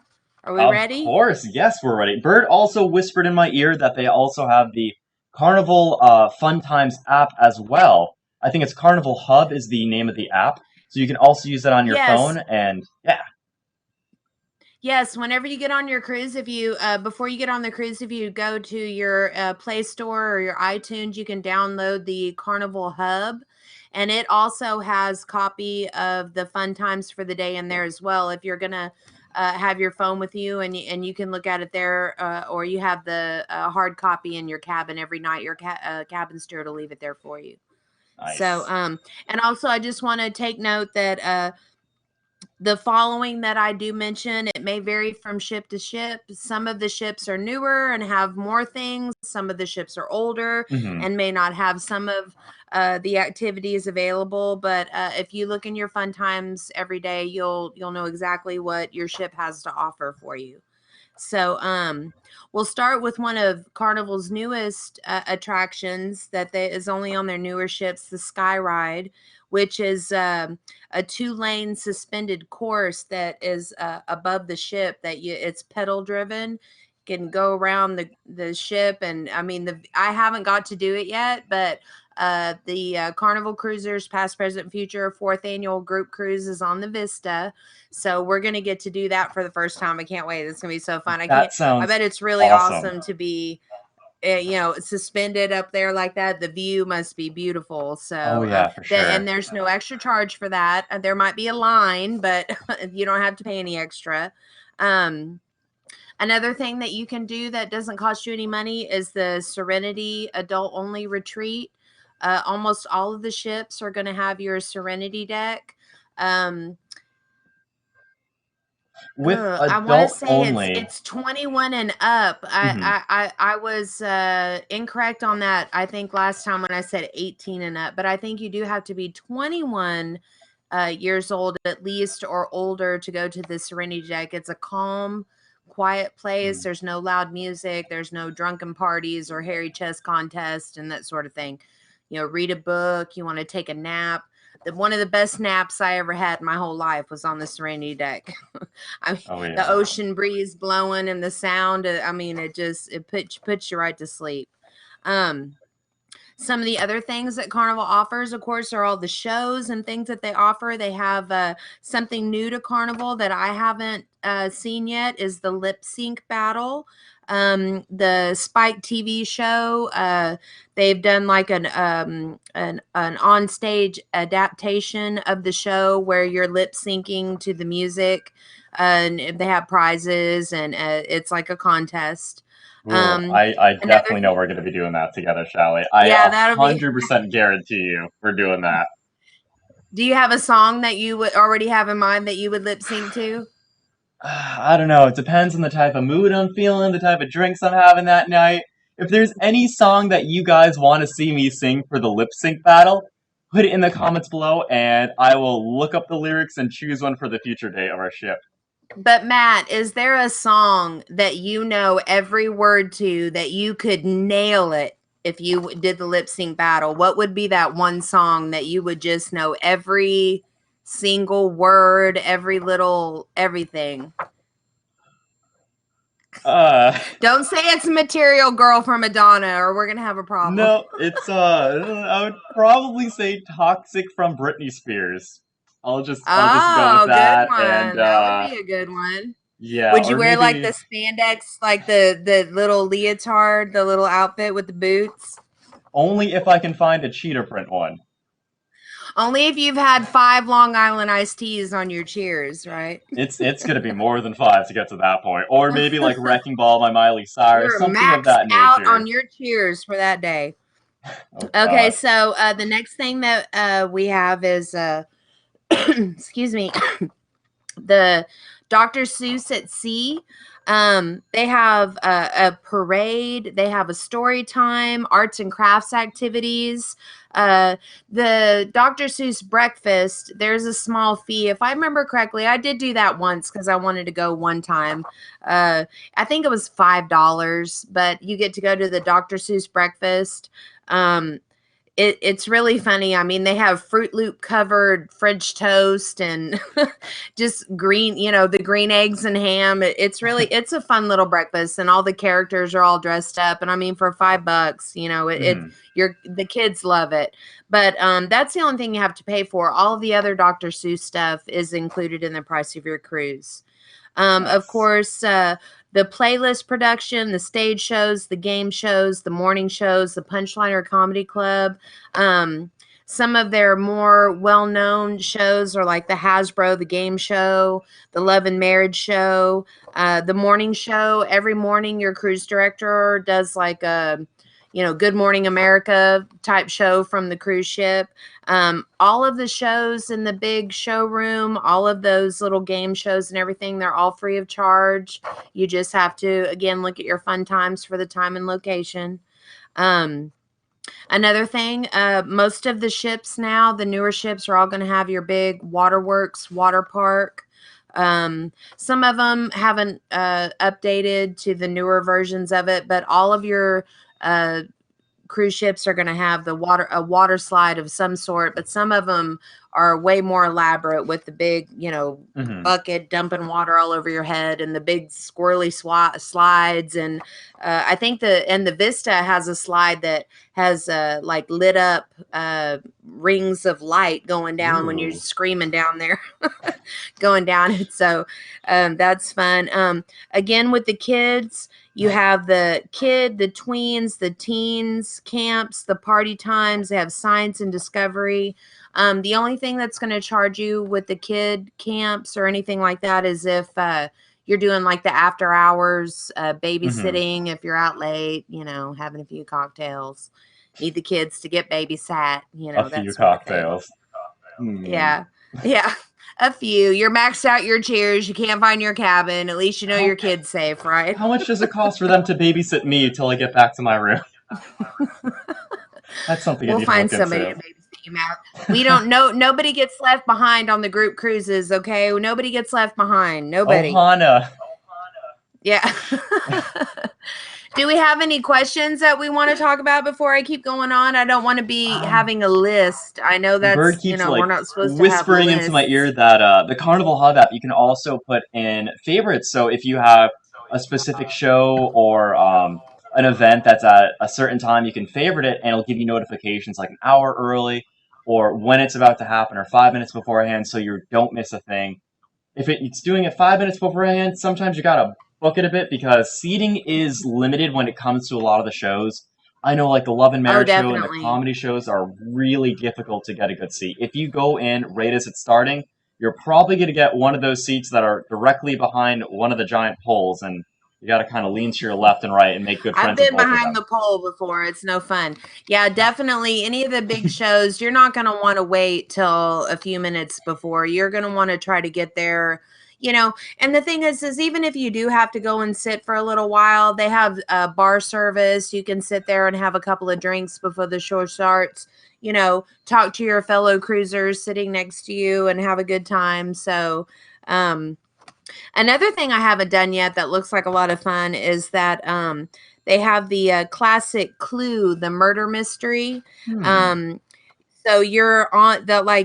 Are we Of ready? course, yes, we're ready. Bird also whispered in my ear that they also have the Carnival Fun Times app as well. I think it's Carnival Hub is the name of the app. So you can also use that on your Yes. phone, and yeah. Yes, whenever you get on your cruise, if you before you get on the cruise, if you go to your Play Store or your iTunes, you can download the Carnival Hub, and it also has copy of the fun times for the day in there as well. If you're gonna have your phone with you, and you can look at it there, or you have the hard copy in your cabin every night. Your cabin steward will leave it there for you. Nice. So, and also I just want to take note that the following that I do mention, it may vary from ship to ship. Some of the ships are newer and have more things. Some of the ships are older and may not have some of the activities available. But if you look in your fun times every day, you'll know exactly what your ship has to offer for you. So we'll start with one of Carnival's newest attractions that is only on their newer ships, the Sky Ride, which is a 2-lane suspended course that is above the ship. It's pedal driven. You can go around the ship, and I mean I haven't got to do it yet, but the Carnival Cruisers, past, present, future, 4th annual group cruise is on the Vista. So we're going to get to do that for the first time. I can't wait. It's going to be so fun. That I sounds bet it's really awesome. awesome to be, suspended up there like that. The view must be beautiful. So, Oh yeah, for sure. and there's no extra charge for that. There might be a line, but you don't have to pay any extra. Another thing that you can do that doesn't cost you any money is the Serenity Adult Only Retreat. Almost all of the ships are going to have your Serenity deck. With I want to adult say only. it's 21 and up. I was incorrect on that. I think last time when I said 18 and up, but I think you do have to be 21 years old at least or older to go to the Serenity Deck. It's a calm, quiet place. There's no loud music. There's no drunken parties or hairy chest contest and that sort of thing. You know, read a book. You want to take a nap. One of the best naps I ever had in my whole life was on the Serenity Deck. I mean, Oh, yeah. the ocean breeze blowing and the sound. I mean, it puts you right to sleep. Some of the other things that Carnival offers, of course, are all the shows and things that they offer. They have something new to Carnival that I haven't seen yet is the lip sync battle. The Spike TV show, they've done like an on-stage adaptation of the show where you're lip syncing to the music, and they have prizes, and it's like a contest. I definitely know we're going to be doing that together, Shelly. Yeah, I that'll be. 100% guarantee you we're doing that. Do you have a song that you would already have in mind that you would lip sync to? I don't know. It depends on the type of mood I'm feeling, the type of drinks I'm having that night. If there's any song that you guys want to see me sing for the lip sync battle, put it in the comments below, and I will look up the lyrics and choose one for the future date of our ship. But Matt, is there a song that you know every word to that you could nail it if you did the lip sync battle? What would be that one song that you would just know every single word, every little everything? Don't say it's Material Girl from Madonna or we're gonna have a problem. No, it's I would probably say Toxic from Britney Spears. I'll just go with that. Good one. And that would be a good one. Yeah. Would you or wear like maybe- the spandex, like the little leotard, the little outfit with the boots? Only if I can find a cheetah print one. Only if you've had 5 Long Island iced teas on your cheers, right? It's gonna be more than 5 to get to that point. Or maybe like Wrecking Ball by Miley Cyrus, You're something maxed of that nature. out on your cheers for that day. Oh, Okay, God. so the next thing that we have is excuse me, the Dr. Seuss at Sea. They have a parade. They have a story time, arts and crafts activities. The Dr. Seuss breakfast, there's a small fee. If I remember correctly, I did do that once because I wanted to go one time. I think it was $5, but you get to go to the Dr. Seuss breakfast. It's really funny. I mean, they have Fruit Loop covered French toast and just green, the green eggs and ham. It's a fun little breakfast, and all the characters are all dressed up. And I mean, for $5, the kids love it. But that's the only thing you have to pay for. All of the other Dr. Seuss stuff is included in the price of your cruise. Of course, the playlist production, the stage shows, the game shows, the morning shows, the Punchliner Comedy Club. Some of their more well-known shows are like the Hasbro, the game show, the Love and Marriage show, the morning show. Every morning, your cruise director does like a Good Morning America type show from the cruise ship. All of the shows in the big showroom, all of those little game shows and everything, they're all free of charge. You just have to, again, look at your fun times for the time and location. Another thing, most of the ships now, the newer ships are all going to have your big waterworks water park. Some of them haven't updated to the newer versions of it, but all of your cruise ships are going to have a water slide of some sort, but some of them are way more elaborate with the big, bucket dumping water all over your head and the big squirrely slides. And I think the Vista has a slide that has like lit up rings of light going down when you're screaming down there, going down it. So that's fun. Again, with the kids, you have the tweens, the teens camps, the party times. They have science and discovery. The only thing that's going to charge you with the kid camps or anything like that is if you're doing like the after hours babysitting, if you're out late, having a few cocktails, need the kids to get babysat, a few cocktails. Yeah. A few. You're maxed out your chairs. You can't find your cabin. At least you know your kid's safe, right? How much does it cost for them to babysit me till I get back to my room? That's something I We'll need to find look somebody into. to babysit you, Matt. We don't know. Nobody gets left behind on the group cruises, okay? Nobody gets left behind. Nobody. Ohana. Yeah. Do we have any questions that we want to talk about before I keep going on? I don't want to be having a list. I know The bird that's, keeps we're not supposed to have whispering into my ear lists. that the Carnival Hub app, you can also put in favorites. So if you have a specific show or an event that's at a certain time, you can favorite it and it'll give you notifications like an hour early or when it's about to happen or 5 minutes beforehand so you don't miss a thing. If it's doing it 5 minutes beforehand, sometimes you gotta book it a bit because seating is limited when it comes to a lot of the shows. I know like the Love and Oh, Marriage show and the definitely. comedy shows are really difficult to get a good seat. If you go in right as it's starting, you're probably gonna get one of those seats that are directly behind one of the giant poles, and you gotta kind of lean to your left and right and make good I've friends with been both of behind them. the pole before. It's no fun. Yeah, definitely. Any of the big shows, you're not going to want to wait till a few minutes before. You're going to want to try to get there, And the thing is even if you do have to go and sit for a little while, they have bar service. You can sit there and have a couple of drinks before the show starts. Talk to your fellow cruisers sitting next to you and have a good time. So, another thing I haven't done yet that looks like a lot of fun is that they have the classic Clue, the murder mystery. Um, so you're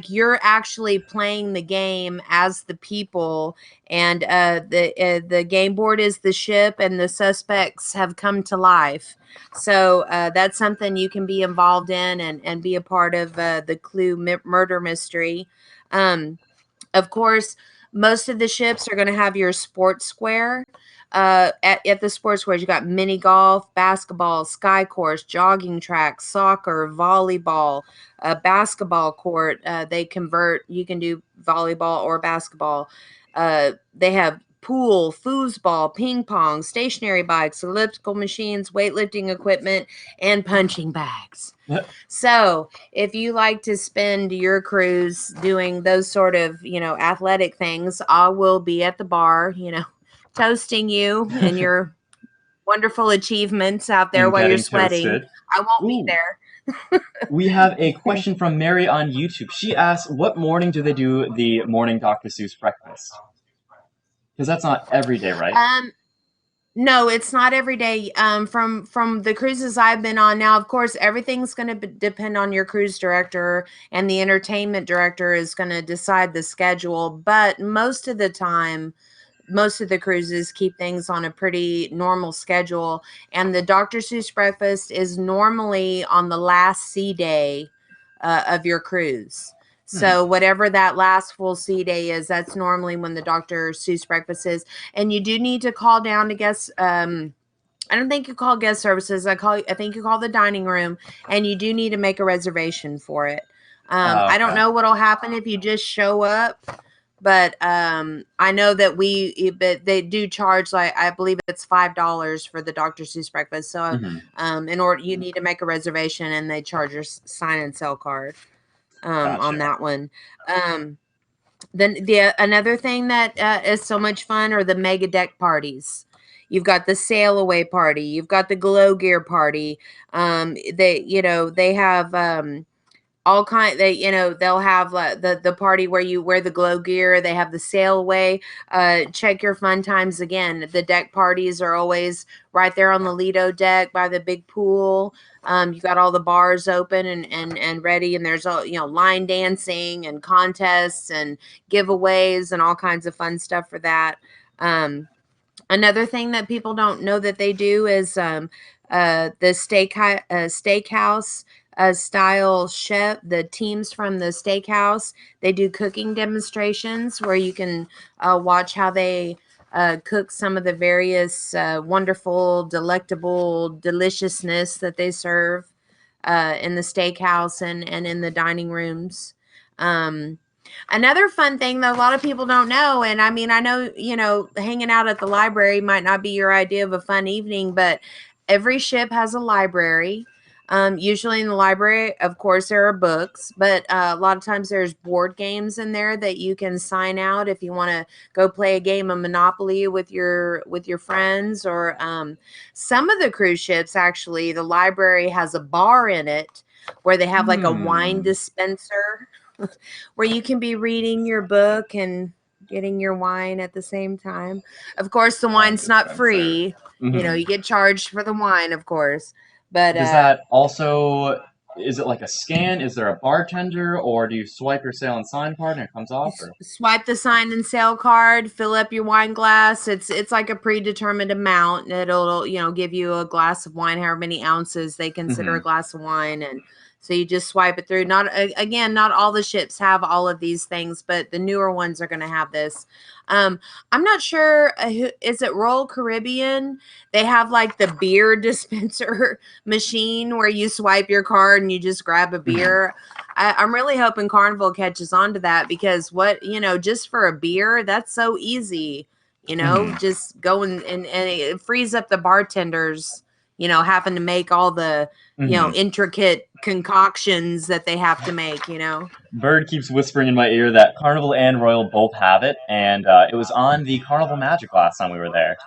you're actually playing the game as the people, and the game board is the ship, and the suspects have come to life. So that's something you can be involved in and be a part of the Clue murder mystery. Of course, most of the ships are going to have your sports square. At the sports squares, you got mini golf, basketball, sky course, jogging track, soccer, volleyball, basketball court. They convert. You can do volleyball or basketball. They have pool, foosball, ping pong, stationary bikes, elliptical machines, weightlifting equipment, and punching bags. So, if you like to spend your cruise doing those sort of, athletic things, I will be at the bar, toasting you and your wonderful achievements out there And while you're getting sweating. toasted. I won't be Ooh. there. We have a question from Mary on YouTube. She asks, what morning do they do the morning Dr. Seuss breakfast? Because that's not every day, right? No, it's not every day. From the cruises I've been on now, of course, everything's going to depend on your cruise director, and the entertainment director is going to decide the schedule. But most of the time, most of the cruises keep things on a pretty normal schedule, and the Dr. Seuss breakfast is normally on the last sea day of your cruise. So whatever that last full sea day is, that's normally when the Dr. Seuss breakfast is. And you do need to call down to guest. I don't think you call guest services. I think you call the dining room, and you do need to make a reservation for it. I don't Okay. know what'll happen if you just show up, but I know that but they do charge, like, I believe it's $5 for the Dr. Seuss breakfast. So in order, you need to make a reservation, and they charge your sign and sell card on Gotcha. that one. Then another thing that is so much fun are the mega deck parties. You've got the sail away party. You've got the glow gear party. They have all kind. They'll have the party where you wear the glow gear. They have the sail away. Check your fun times again. The deck parties are always right there on the Lido deck by the big pool. You got all the bars open and ready, and there's all line dancing and contests and giveaways and all kinds of fun stuff for that. Another thing that people don't know that they do is the steakhouse style chef. The teams from the steakhouse, they do cooking demonstrations where you can watch how they cook some of the various wonderful, delectable deliciousness that they serve in the steakhouse and in the dining rooms. Another fun thing that a lot of people don't know, and I mean, I know, hanging out at the library might not be your idea of a fun evening, but every ship has a library. Usually in the library, of course, there are books, but a lot of times there's board games in there that you can sign out if you want to go play a game of Monopoly with your friends. Or some of the cruise ships, actually, the library has a bar in it where they have like a wine dispenser where you can be reading your book and getting your wine at the same time. Of course, the wine's not free. You know, you get charged for the wine, of course. But Does that also, is it like a scan? Is there a bartender, or do you swipe your sale and sign card and it comes off? Or? Swipe the sign and sale card, fill up your wine glass. It's like a predetermined amount. It'll give you a glass of wine, however many ounces they consider a glass of wine, and so you just swipe it through. Not all the ships have all of these things, but the newer ones are going to have this. I'm not sure. Is it Royal Caribbean? They have like the beer dispenser machine where you swipe your card and you just grab a beer. I'm really hoping Carnival catches on to that, because just for a beer, that's so easy. Just go and it frees up the bartenders, having to make all the, intricate concoctions that they have to make, Bird keeps whispering in my ear that Carnival and Royal both have it, and it was on the Carnival Magic last time we were there.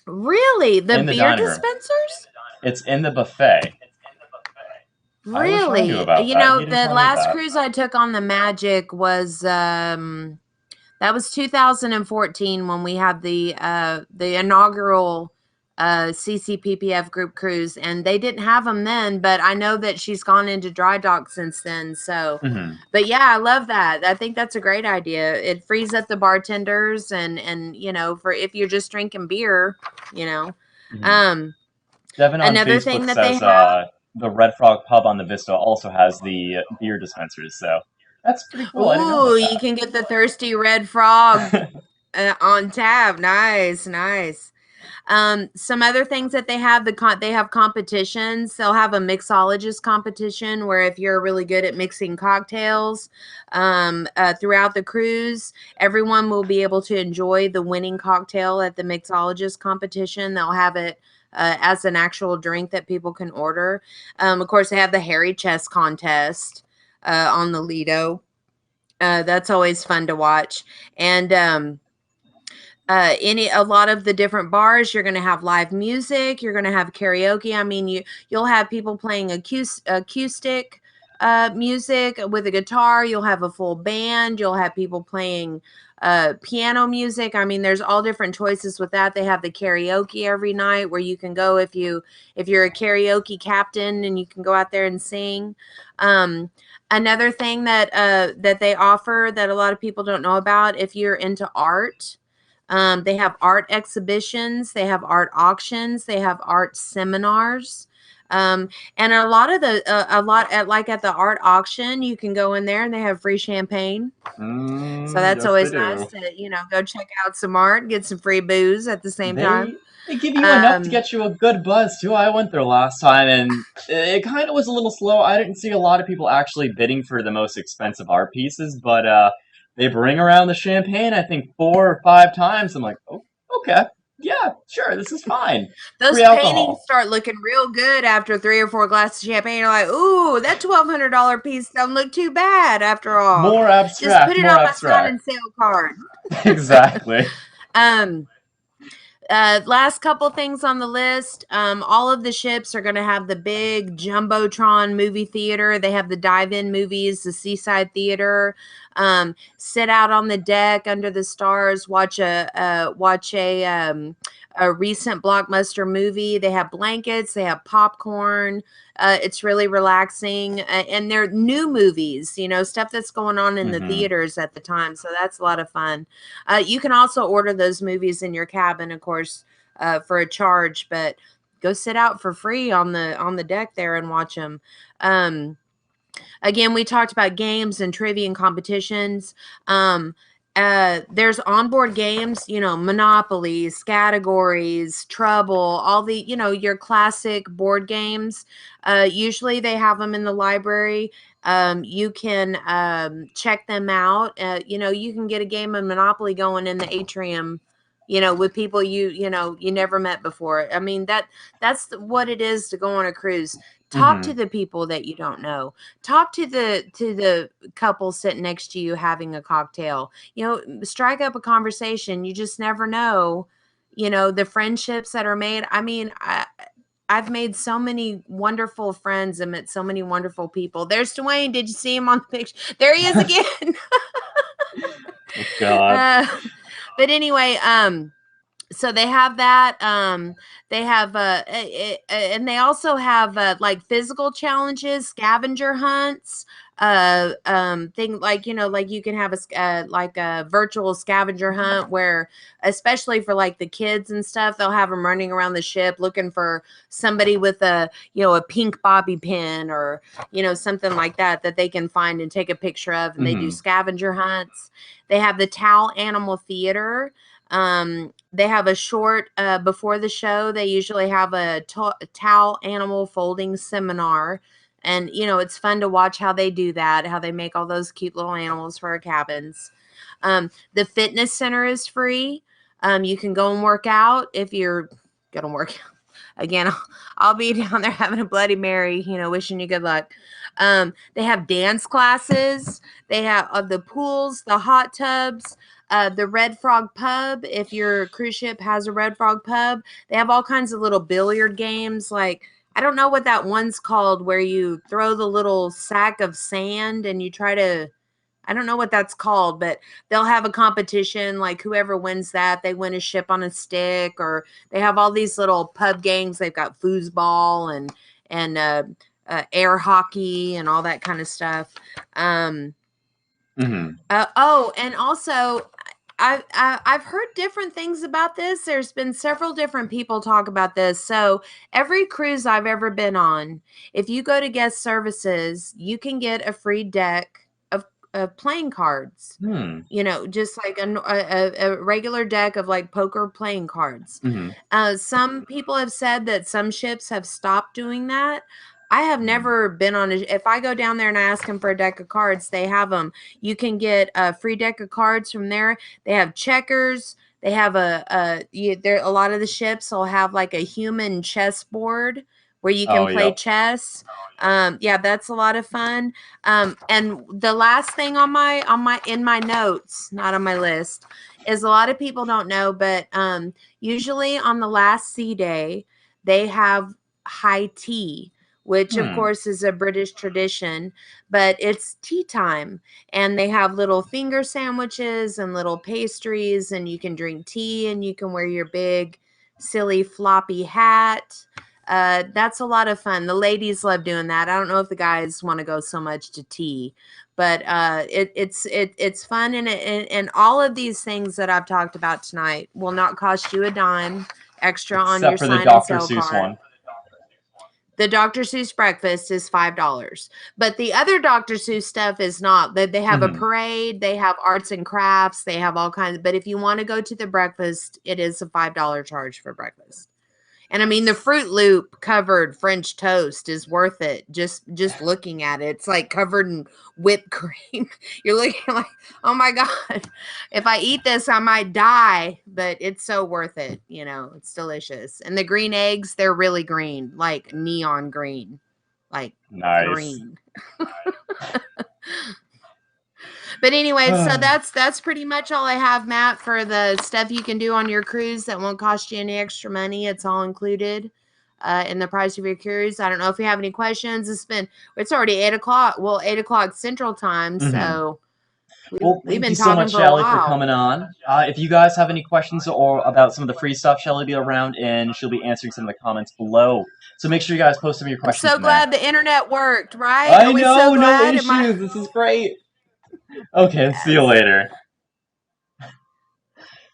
Really? The In the beer dining room. dispensers? It's in the buffet. I was showing Really? you about that. You didn't The tell me last that. cruise I took on the Magic was that was 2014 when we had the inaugural CCPPF group cruise, and they didn't have them then, but I know that she's gone into dry dock since then. So, but yeah, I love that. I think that's a great idea. It frees up the bartenders and for if you're just drinking beer, Devin on another Facebook thing that says they have. the Red Frog Pub on the Vista also has the beer dispensers, so that's pretty cool. I didn't know Ooh, about you can get the Thirsty Red Frog on tap. Nice. Some other things that they have, they have competitions. They'll have a mixologist competition where if you're really good at mixing cocktails throughout the cruise, everyone will be able to enjoy the winning cocktail at the mixologist competition. They'll have it as an actual drink that people can order. Of course, they have the hairy chest contest on the Lido. That's always fun to watch. And a lot of the different bars, you're going to have live music, you're going to have karaoke. I mean, you'll have people playing acoustic music with a guitar. You'll have a full band. You'll have people playing piano music. I mean, there's all different choices with that. They have the karaoke every night where you can go if you're a karaoke captain, and you can go out there and sing. Another thing that they offer that a lot of people don't know about, if you're into art, they have art exhibitions, they have art auctions, they have art seminars. And a lot at the art auction, you can go in there and they have free champagne. So that's yes, always they nice do. to, go check out some art, get some free booze at the same time. They give you enough to get you a good buzz, too. I went there last time, and it kind of was a little slow. I didn't see a lot of people actually bidding for the most expensive art pieces, but they bring around the champagne, I think, 4 or 5 times. I'm like, oh, okay. Yeah, sure, this is fine. Those Free paintings alcohol. start looking real good after 3 or 4 glasses of champagne. You're like, ooh, that $1,200 piece don't look too bad after all. More Just abstract, put it more on my abstract. sign and sale card. Exactly. Last couple things on the list. All of the ships are going to have the big Jumbotron movie theater. They have the dive-in movies, the Seaside Theater. Sit out on the deck under the stars, watch a recent blockbuster movie. They have blankets, they have popcorn. It's really relaxing, and they're new movies, stuff that's going on in the theaters at the time. So that's a lot of fun. You can also order those movies in your cabin, of course, for a charge, but go sit out for free on the deck there and watch them. Again, we talked about games and trivia and competitions. There's onboard games, Monopoly, categories, Trouble, all the, your classic board games. Usually they have them in the library. You can check them out. You can get a game of Monopoly going in the atrium, with people you never met before. I mean, that's what it is to go on a cruise. Talk to the people that you don't know. Talk to the couple sitting next to you having a cocktail. Strike up a conversation. You just never know, the friendships that are made. I mean, I've made so many wonderful friends and met so many wonderful people. There's Dwayne. Did you see him on the picture? There he is again. Oh, God. But anyway, so they have that. They have and they also have like physical challenges, scavenger hunts, thing like like you can have a virtual scavenger hunt where, especially for like the kids and stuff, they'll have them running around the ship looking for somebody with a a pink bobby pin or something like that they can find and take a picture of, and they do scavenger hunts. They have the Towel Animal Theater. They have a short before the show. They usually have a towel animal folding seminar, and it's fun to watch how they do that, how they make all those cute little animals for our cabins. The fitness center is free. You can go and work out if you're gonna work out. Again, I'll be down there having a Bloody Mary, wishing you good luck. They have dance classes. They have the pools, the hot tubs, the Red Frog Pub. If your cruise ship has a Red Frog Pub, they have all kinds of little billiard games. Like, I don't know what that one's called where you throw the little sack of sand and you try to, I don't know what that's called, but they'll have a competition. Like, whoever wins that, they win a ship on a stick. Or they have all these little pub games. They've got foosball and air hockey and all that kind of stuff. And also I've heard different things about this. There's been several different people talk about this. So every cruise I've ever been on, if you go to guest services, you can get a free deck of playing cards. Just like a regular deck of like poker playing cards. Some people have said that some ships have stopped doing that. I have never been on if I go down there and I ask them for a deck of cards, they have them. You can get a free deck of cards from there. They have checkers. They have a lot of the ships will have like a human chess board where you can play chess. That's a lot of fun. And the last thing in my notes, not on my list, is a lot of people don't know, but usually on the last sea day, they have high tea, which of course is a British tradition, but it's tea time, and they have little finger sandwiches and little pastries, and you can drink tea and you can wear your big silly floppy hat. That's a lot of fun. The ladies love doing that. I don't know if the guys want to go so much to tea, but it's fun, and all of these things that I've talked about tonight will not cost you a dime extra on your sign and sale card. The Dr. Seuss breakfast is $5, but the other Dr. Seuss stuff is not. They have a parade, they have arts and crafts, they have all kinds. But if you want to go to the breakfast, it is a $5 charge for breakfast. And I mean, the Fruit Loop covered French toast is worth it. Just looking at it, it's like covered in whipped cream. You're looking like, oh my God, if I eat this, I might die. But it's so worth it. It's delicious. And the green eggs, they're really green, like neon green, like nice. Green. But anyway, so that's pretty much all I have, Matt, for the stuff you can do on your cruise that won't cost you any extra money. It's all included in the price of your cruise. I don't know if you have any questions. It's already 8:00. Well, 8:00 Central Time. So we've been talking for a while. Thank you so much, Shelly, for coming on. If you guys have any questions or about some of the free stuff, Shelly will be around and she'll be answering some of the comments below. So make sure you guys post some of your questions. I'm so glad the internet worked, right? I know, no issues. This is great. Okay, see you later.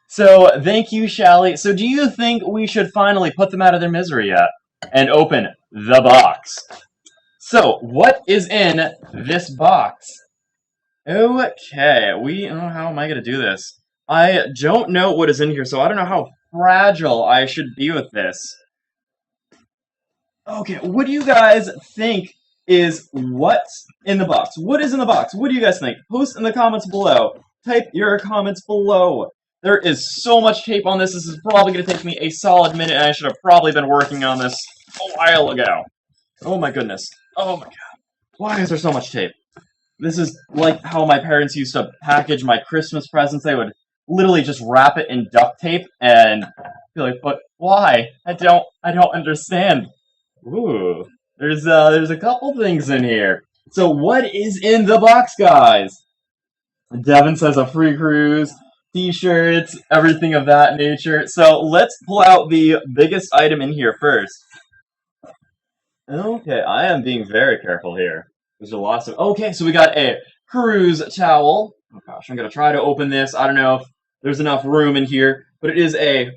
So, thank you, Shelly. So, do you think we should finally put them out of their misery yet? And open the box. So, what is in this box? Okay, how am I going to do this? I don't know what is in here, so I don't know how fragile I should be with this. Okay, what do you guys think is what's in the box? What is in the box? What do you guys think? Post in the comments below. Type your comments below. There is so much tape on this. This is probably going to take me a solid minute, and I should have probably been working on this a while ago. Oh my goodness. Oh my god. Why is there so much tape? This is like how my parents used to package my Christmas presents. They would literally just wrap it in duct tape and be like, but why? I don't understand. Ooh. There's a couple things in here. So what is in the box, guys? Devin says a free cruise, t-shirts, everything of that nature. So let's pull out the biggest item in here first. Okay, I am being very careful here. There's a lot of... Okay, so we got a cruise towel. Oh gosh, I'm gonna try to open this. I don't know if there's enough room in here, but it is a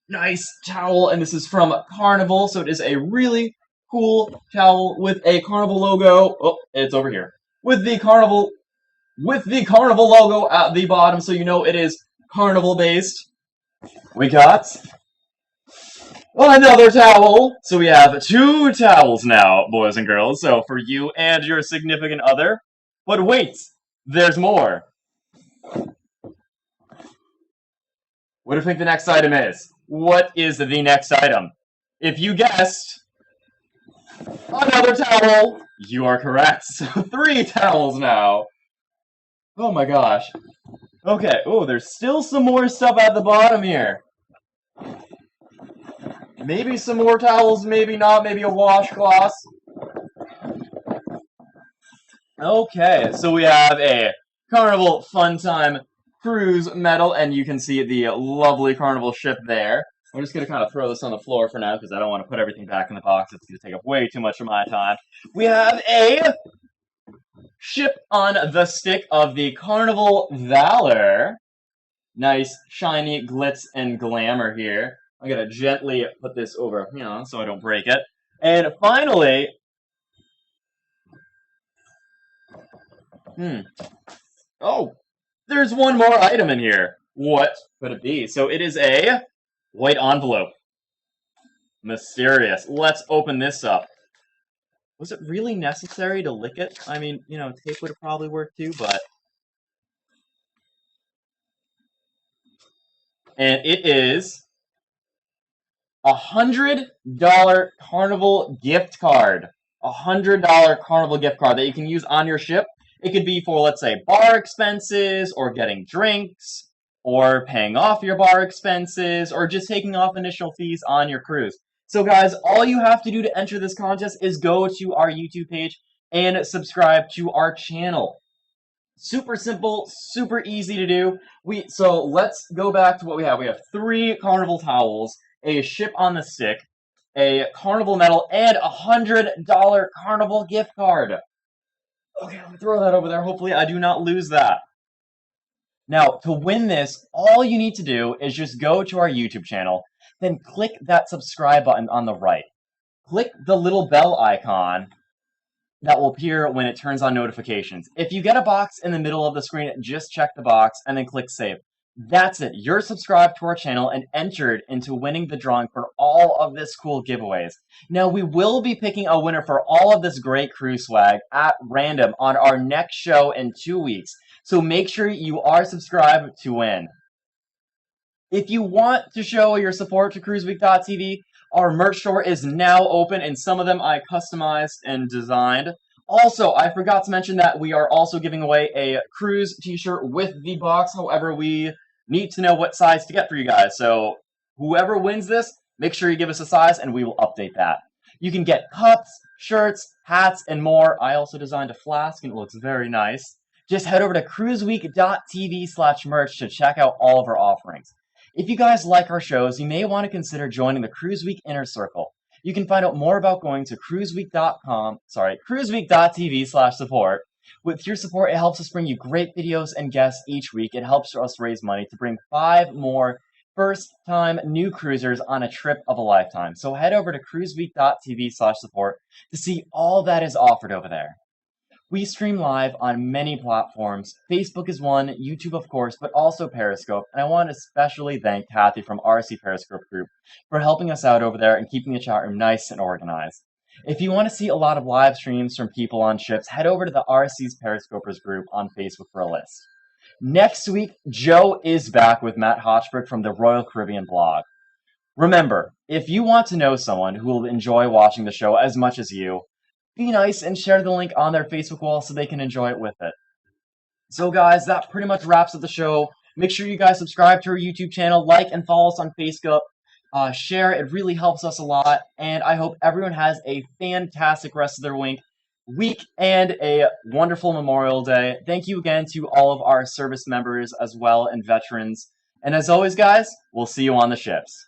nice towel, and this is from Carnival, so it is a really cool towel with a Carnival logo. Oh, it's over here. With the Carnival logo at the bottom, so you know it is Carnival based. We got another towel. So we have 2 towels now, boys and girls. So for you and your significant other. But wait, there's more. What do you think the next item is? What is the next item? If you guessed another towel, you are correct. So 3 towels now. Oh my gosh. Okay, oh, there's still some more stuff at the bottom here. Maybe some more towels, maybe not, maybe a washcloth. Okay, so we have a Carnival Fun Time Cruise medal, and you can see the lovely Carnival ship there. I'm just going to kind of throw this on the floor for now, because I don't want to put everything back in the box. It's going to take up way too much of my time. We have a ship on the stick of the Carnival Valor. Nice, shiny glitz and glamour here. I'm going to gently put this over, so I don't break it. And finally... Oh, there's one more item in here. What could it be? So it is a white envelope. Mysterious. Let's open this up. Was it really necessary to lick it? I mean, tape would have probably worked too, but... And it is a $100 Carnival gift card. A $100 Carnival gift card that you can use on your ship. It could be for, let's say, bar expenses, or getting drinks, or paying off your bar expenses, or just taking off initial fees on your cruise. So guys, all you have to do to enter this contest is go to our YouTube page and subscribe to our channel. Super simple, super easy to do. So let's go back to what we have. We have 3 Carnival towels, a ship on the stick, a Carnival medal, and a $100 Carnival gift card. Okay, I'm gonna throw that over there. Hopefully I do not lose that. Now, to win this, all you need to do is just go to our YouTube channel, then click that subscribe button on the right. Click the little bell icon that will appear when it turns on notifications. If you get a box in the middle of the screen, just check the box and then click save. That's it. You're subscribed to our channel and entered into winning the drawing for all of this cool giveaways. Now, we will be picking a winner for all of this great cruise swag at random on our next show in 2 weeks. So make sure you are subscribed to win. If you want to show your support to cruiseweek.tv, our merch store is now open, and some of them I customized and designed. Also, I forgot to mention that we are also giving away a cruise t-shirt with the box. However, we need to know what size to get for you guys. So whoever wins this, make sure you give us a size and we will update that. You can get cups, shirts, hats, and more. I also designed a flask and it looks very nice. Just head over to cruiseweek.tv/merch to check out all of our offerings. If you guys like our shows, you may want to consider joining the Cruise Week Inner Circle. You can find out more about going to cruiseweek.tv/support. With your support, it helps us bring you great videos and guests each week. It helps us raise money to bring 5 more first-time new cruisers on a trip of a lifetime. So head over to cruiseweek.tv/support to see all that is offered over there. We stream live on many platforms. Facebook is one, YouTube of course, but also Periscope. And I want to especially thank Kathy from RC Periscope Group for helping us out over there and keeping the chat room nice and organized. If you want to see a lot of live streams from people on ships, head over to the RC's Periscopers group on Facebook for a list. Next week, Joe is back with Matt Hotchberg from the Royal Caribbean blog. Remember, if you want to know someone who will enjoy watching the show as much as you, be nice and share the link on their Facebook wall so they can enjoy it with it. So guys, that pretty much wraps up the show. Make sure you guys subscribe to our YouTube channel, like and follow us on Facebook. Share, it really helps us a lot. And I hope everyone has a fantastic rest of their week and a wonderful Memorial Day. Thank you again to all of our service members as well and veterans. And as always, guys, we'll see you on the ships.